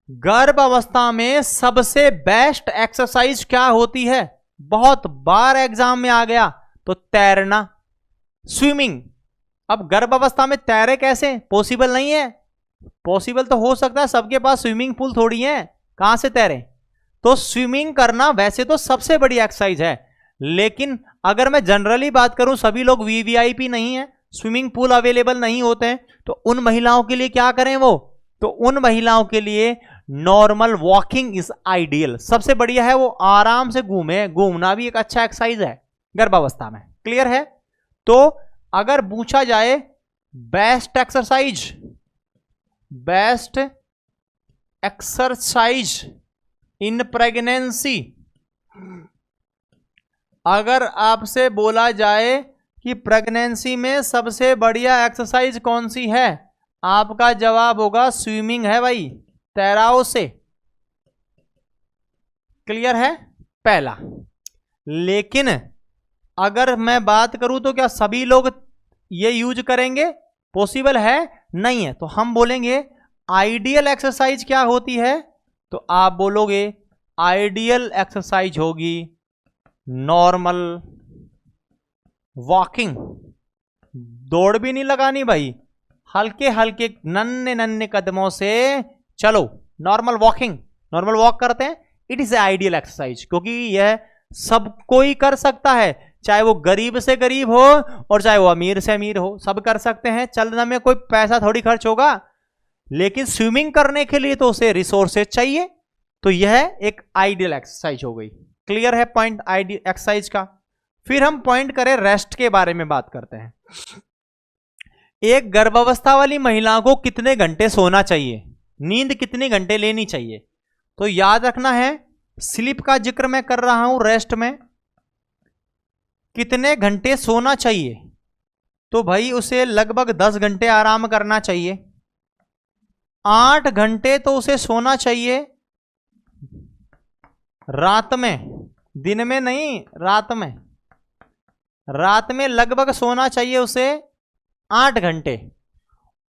Speaker 1: गर्भ अवस्था में सबसे बेस्ट एक्सरसाइज क्या होती है? बहुत बार एग्जाम में आ गया, तो तैरना, स्विमिंग। अब गर्भ अवस्था में तैरे कैसे? पॉसिबल नहीं है। पॉसिबल तो हो सकता है, सबके पास स्विमिंग पूल थोड़ी है, कहां से तैरे? तो स्विमिंग करना वैसे तो सबसे बड़ी एक्सरसाइज है, लेकिन अगर मैं जनरली बात करूं, सभी लोग वीवीआईपी नहीं है, स्विमिंग पूल अवेलेबल नहीं होते हैं, तो उन महिलाओं के लिए क्या करें वो? तो उन महिलाओं के लिए नॉर्मल वॉकिंग इज आइडियल, सबसे बढ़िया है। वो आराम से घूमे, घूमना भी एक अच्छा एक्सरसाइज है गर्भावस्था में। क्लियर है? तो अगर पूछा जाए बेस्ट एक्सरसाइज इन प्रेगनेंसी, अगर आपसे बोला जाए कि प्रेगनेंसी में सबसे बढ़िया एक्सरसाइज कौन सी है, आपका जवाब होगा स्विमिंग है भाई, तैराओ से। क्लियर है? पहला। लेकिन अगर मैं बात करूं तो क्या सभी लोग ये यूज करेंगे? पॉसिबल है नहीं है। तो हम बोलेंगे आइडियल एक्सरसाइज क्या होती है, तो आप बोलोगे आइडियल एक्सरसाइज होगी नॉर्मल वॉकिंग। दौड़ भी नहीं लगानी भाई, हल्के हल्के नन्हे नन्हे कदमों से चलो, नॉर्मल वॉकिंग, नॉर्मल वॉक करते हैं, it is a ideal exercise, क्योंकि यह सब कोई कर सकता है, चाहे वो गरीब से गरीब हो और चाहे वो अमीर से अमीर हो, सब कर सकते हैं। चलने में कोई पैसा थोड़ी खर्च होगा, लेकिन स्विमिंग करने के लिए तो उसे रिसोर्सेज चाहिए, तो यह एक आइडियल एक्सरसाइज हो गई। क्लियर है पॉइंट आइडियल एक्सरसाइज का? फिर हम पॉइंट करें रेस्ट के बारे में बात करते हैं। एक गर्भावस्था वाली महिला को कितने घंटे सोना चाहिए, नींद कितने घंटे लेनी चाहिए? तो याद रखना है, स्लीप का जिक्र मैं कर रहा हूं, रेस्ट में कितने घंटे सोना चाहिए, तो भाई उसे लगभग 10 घंटे आराम करना चाहिए। 8 घंटे तो उसे सोना चाहिए रात में, दिन में नहीं, रात में। रात में लगभग सोना चाहिए उसे 8 घंटे,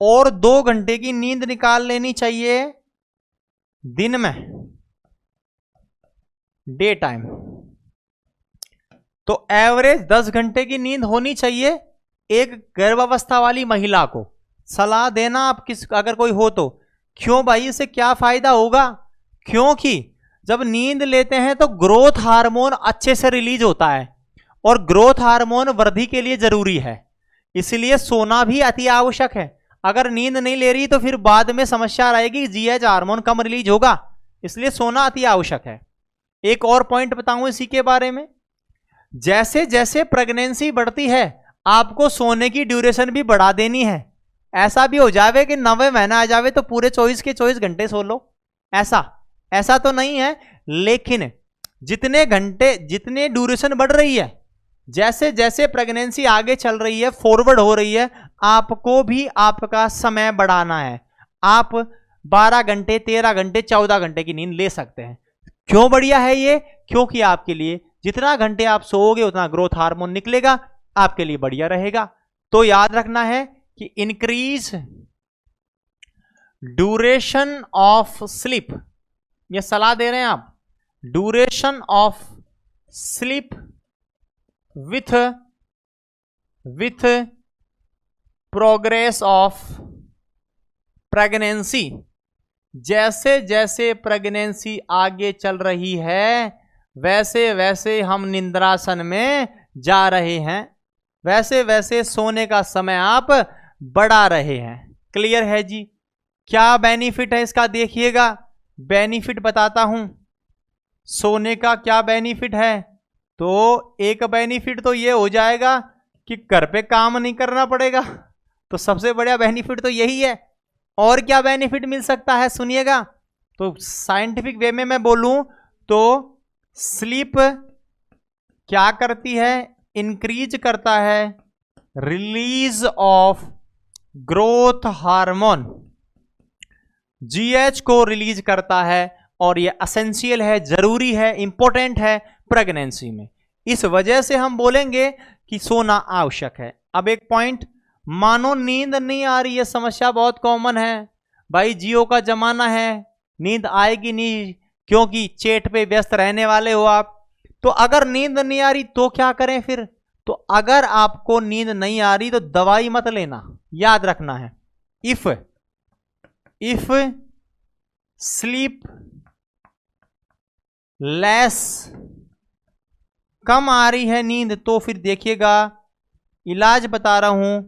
Speaker 1: और 2 घंटे की नींद निकाल लेनी चाहिए दिन में, डे टाइम। तो एवरेज 10 घंटे की नींद होनी चाहिए एक गर्भावस्था वाली महिला को। सलाह देना आप किस, अगर कोई हो तो। क्यों भाई, इससे क्या फायदा होगा? क्योंकि जब नींद लेते हैं तो ग्रोथ हार्मोन अच्छे से रिलीज होता है, और ग्रोथ हार्मोन वृद्धि के लिए जरूरी है, इसलिए सोना भी अति आवश्यक है। अगर नींद नहीं ले रही तो फिर बाद में समस्या आएगी, जीएच हार्मोन कम रिलीज होगा, इसलिए सोना अति आवश्यक है। एक और पॉइंट बताऊं इसी के बारे में, जैसे जैसे प्रेगनेंसी बढ़ती है आपको सोने की ड्यूरेशन भी बढ़ा देनी है। ऐसा भी हो जावे कि 9वें महीना आ जावे तो पूरे 24 के 24 घंटे सो लो, ऐसा तो नहीं है, लेकिन जितने घंटे, जितने ड्यूरेशन बढ़ रही है जैसे जैसे प्रेगनेंसी आगे चल रही है, फॉरवर्ड हो रही है, आपको भी आपका समय बढ़ाना है। आप 12 घंटे, 13 घंटे, 14 घंटे की नींद ले सकते हैं। क्यों बढ़िया है ये? क्योंकि आपके लिए जितना घंटे आप सोओगे उतना ग्रोथ हार्मोन निकलेगा, आपके लिए बढ़िया रहेगा। तो याद रखना है कि इंक्रीज ड्यूरेशन ऑफ स्लीप, ये सलाह दे रहे हैं आप, duration of sleep with progress of pregnancy. जैसे जैसे प्रेगनेंसी आगे चल रही है वैसे वैसे हम निंद्रासन में जा रहे हैं, वैसे वैसे सोने का समय आप बढ़ा रहे हैं। क्लियर है जी? क्या बेनिफिट है इसका देखिएगा, बेनिफिट बताता हूं। सोने का क्या बेनिफिट है? तो एक बेनिफिट तो ये हो जाएगा कि घर पे काम नहीं करना पड़ेगा, तो सबसे बड़ा बेनिफिट तो यही है। और क्या बेनिफिट मिल सकता है सुनिएगा। तो साइंटिफिक वे में मैं बोलूं तो स्लीप क्या करती है? इंक्रीज करता है release of growth hormone, GH को रिलीज करता है, और ये एसेंशियल है, जरूरी है, इंपॉर्टेंट है प्रेगनेंसी में। इस वजह से हम बोलेंगे कि सोना आवश्यक है। अब एक पॉइंट, मानो नींद नहीं आ रही है, समस्या बहुत कॉमन है भाई, जियो का जमाना है, नींद आएगी नहीं क्योंकि चैट पे व्यस्त रहने वाले हो आप। तो अगर नींद नहीं आ रही तो क्या करें फिर? तो अगर आपको नींद नहीं आ रही तो दवाई मत लेना, याद रखना है। इफ स्लीप लेस, कम आ रही है नींद, तो फिर देखिएगा इलाज बता रहा हूं,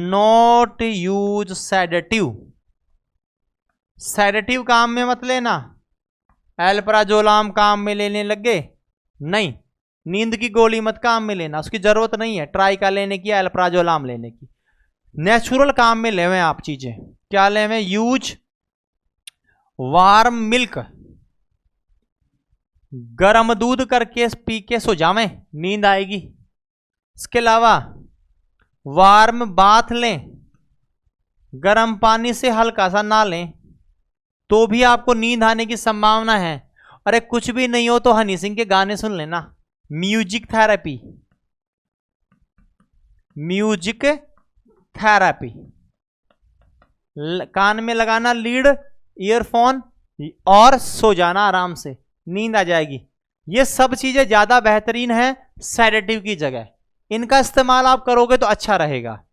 Speaker 1: नॉट यूज सेडेटिव। सेडेटिव काम में मत लेना, एल्प्राजोलाम काम में लेने लग गए, नहीं। नींद की गोली मत काम में लेना, उसकी जरूरत नहीं है ट्राई का लेने की, एल्प्राजोलाम लेने की। नेचुरल काम में लेवें आप चीजें। क्या लेवें? यूज वार्म मिल्क, गर्म दूध करके पी के सो जावें, नींद आएगी। इसके अलावा वार्म बाथ लें, गर्म पानी से हल्का सा नहा लें, तो भी आपको नींद आने की संभावना है। अरे कुछ भी नहीं हो तो हनी सिंह के गाने सुन लेना, म्यूजिक थेरेपी, म्यूजिक थेरेपी। कान में लगाना लीड, ईयरफोन, और सो जाना आराम से, नींद आ जाएगी। ये सब चीजें ज्यादा बेहतरीन है सेडेटिव की जगह, इनका इस्तेमाल आप करोगे तो अच्छा रहेगा।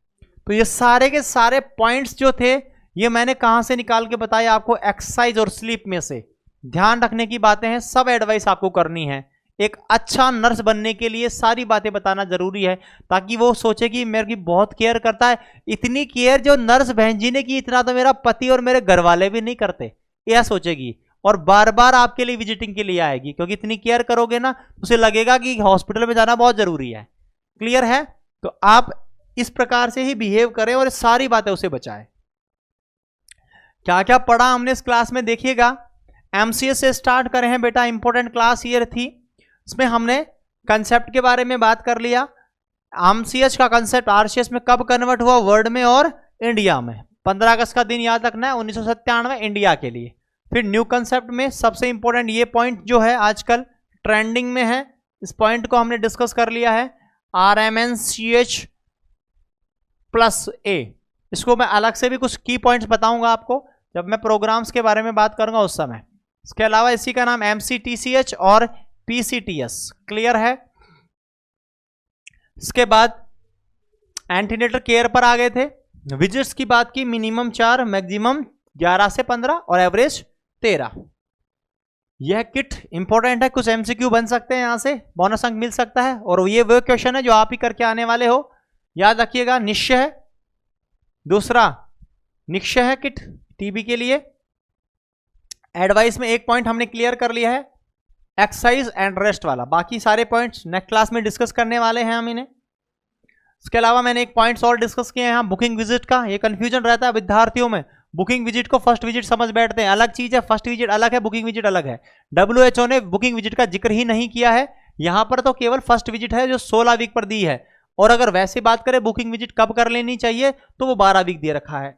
Speaker 1: तो ये सारे के सारे पॉइंट्स जो थे ये मैंने कहां से निकाल के बताया आपको, एक्सरसाइज और स्लीप में से। ध्यान रखने की बातें हैं, सब एडवाइस आपको करनी है। एक अच्छा नर्स बनने के लिए सारी बातें बताना जरूरी है, ताकि वो सोचे कि मेरे की बहुत केयर करता है। इतनी केयर जो नर्स बहन जी ने की, इतना तो मेरा पति और मेरे घर वाले भी नहीं करते, यह सोचेगी। और बार बार आपके लिए विजिटिंग के लिए आएगी, क्योंकि इतनी केयर करोगे ना, उसे लगेगा कि हॉस्पिटल में जाना बहुत जरूरी है। क्लियर है? तो आप इस प्रकार से ही बिहेव करें और सारी बातें उसे बचाएं। क्या क्या पढ़ा हमने इस क्लास में देखिएगा। एमसीएस से स्टार्ट करें हैं बेटा, इंपॉर्टेंट क्लास ईयर थी, इसमें हमने कंसेप्ट के बारे में बात कर लिया। एमसीएस का कंसेप्ट आरसीएस में कब कन्वर्ट हुआ, वर्ल्ड में और इंडिया में। 15 अगस्त का दिन याद रखना है, 1997 इंडिया के लिए। फिर न्यू कंसेप्ट में सबसे इंपॉर्टेंट ये पॉइंट जो है आजकल ट्रेंडिंग में है, इस पॉइंट को हमने डिस्कस कर लिया है, RMNCH प्लस A। इसको मैं अलग से भी कुछ की पॉइंट्स बताऊंगा आपको जब मैं प्रोग्राम्स के बारे में बात करूंगा उस समय। इसके अलावा इसी का नाम MCTCH और PCTS। क्लियर है? इसके बाद एंटीनेटल केयर पर आ गए थे, विजिट्स की बात की, मिनिमम 4, मैक्सिमम 11 से 15 और एवरेज 13। यह किट इंपॉर्टेंट है, कुछ MCQ बन सकते हैं, यहां से बोनस अंक मिल सकता है, और ये वो क्वेश्चन है जो आप ही करके आने वाले हो, याद रखिएगा। निश्चय है, दूसरा निश्चय है किट टीबी के लिए। एडवाइस में एक पॉइंट हमने क्लियर कर लिया है, एक्सरसाइज एंड रेस्ट वाला। बाकी सारे पॉइंट्स नेक्स्ट क्लास में डिस्कस करने वाले हैं हम इन्हें। इसके अलावा मैंने एक पॉइंट्स और डिस्कस किए हैं, बुकिंग विजिट का। ये कंफ्यूजन रहता है विद्यार्थियों में, बुकिंग विजिट को फर्स्ट विजिट समझ बैठते हैं, अलग चीज है, फर्स्ट विजिट अलग है, बुकिंग विजिट अलग है। WHO ने बुकिंग विजिट का जिक्र ही नहीं किया है, यहां पर तो केवल फर्स्ट विजिट है जो 16 वीक पर दी है, और अगर वैसे बात करें बुकिंग विजिट कब कर लेनी चाहिए तो वो 12 वीक दे रखा है।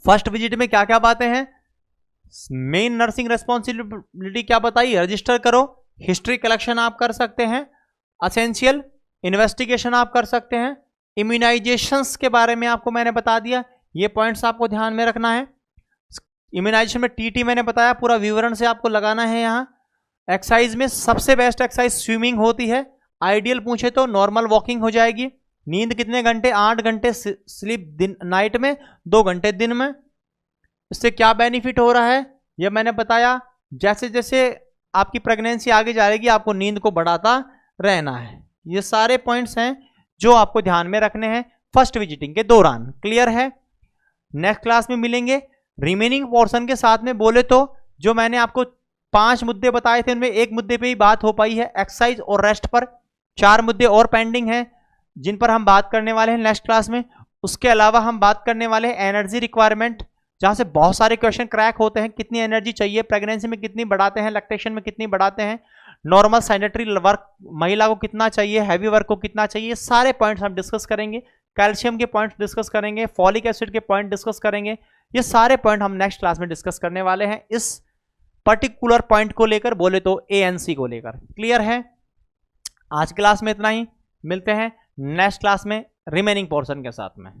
Speaker 1: फर्स्ट विजिट में क्या क्या बातें हैं, मेन नर्सिंग रेस्पॉन्सिबिलिटी क्या बताई, रजिस्टर करो, हिस्ट्री कलेक्शन आप कर सकते हैं, असेंशियल इन्वेस्टिगेशन आप कर सकते हैं, इम्यूनाइजेशंस के बारे में आपको मैंने बता दिया, ये पॉइंट्स आपको ध्यान में रखना है। इम्यूनाइजेशन में टीटी मैंने बताया, पूरा विवरण से आपको लगाना है। यहाँ एक्सरसाइज में सबसे बेस्ट एक्सरसाइज स्विमिंग होती है, आइडियल पूछे तो नॉर्मल वॉकिंग हो जाएगी। नींद कितने घंटे, 8 घंटे स्लीप दिन नाइट में, 2 घंटे दिन में। इससे क्या बेनिफिट हो रहा है ये मैंने बताया। जैसे जैसे आपकी प्रेगनेंसी आगे जा रहेगी आपको नींद को बढ़ाता रहना है। ये सारे पॉइंट्स हैं जो आपको ध्यान में रखने हैं फर्स्ट विजिटिंग के दौरान। क्लियर है? नेक्स्ट क्लास में मिलेंगे। रिमेनिंग पोर्शन के साथ में बोले तो जो मैंने आपको 5 मुद्दे बताए थे उनमें एक मुद्दे पे ही बात हो पाई है, एक्सरसाइज और रेस्ट पर। 4 मुद्दे और पेंडिंग हैं जिन पर हम बात करने वाले हैं नेक्स्ट क्लास में। उसके अलावा हम बात करने वाले हैं एनर्जी रिक्वायरमेंट, जहां से बहुत सारे क्वेश्चन क्रैक होते हैं। कितनी एनर्जी चाहिए, प्रेगनेंसी में कितनी बढ़ाते हैं, लैक्टेशन में कितनी बढ़ाते हैं, नॉर्मल सैनिटरी वर्क महिला को कितना चाहिए, हैवी वर्क को कितना चाहिए, सारे पॉइंट्स हम डिस्कस करेंगे। कैल्शियम के पॉइंट्स डिस्कस करेंगे, फॉलिक एसिड के पॉइंट डिस्कस करेंगे। ये सारे पॉइंट हम नेक्स्ट क्लास में डिस्कस करने वाले हैं इस पर्टिकुलर पॉइंट को लेकर, बोले तो एएनसी को लेकर। क्लियर है? आज क्लास में इतना ही, मिलते हैं नेक्स्ट क्लास में रिमेनिंग पोर्शन के साथ में।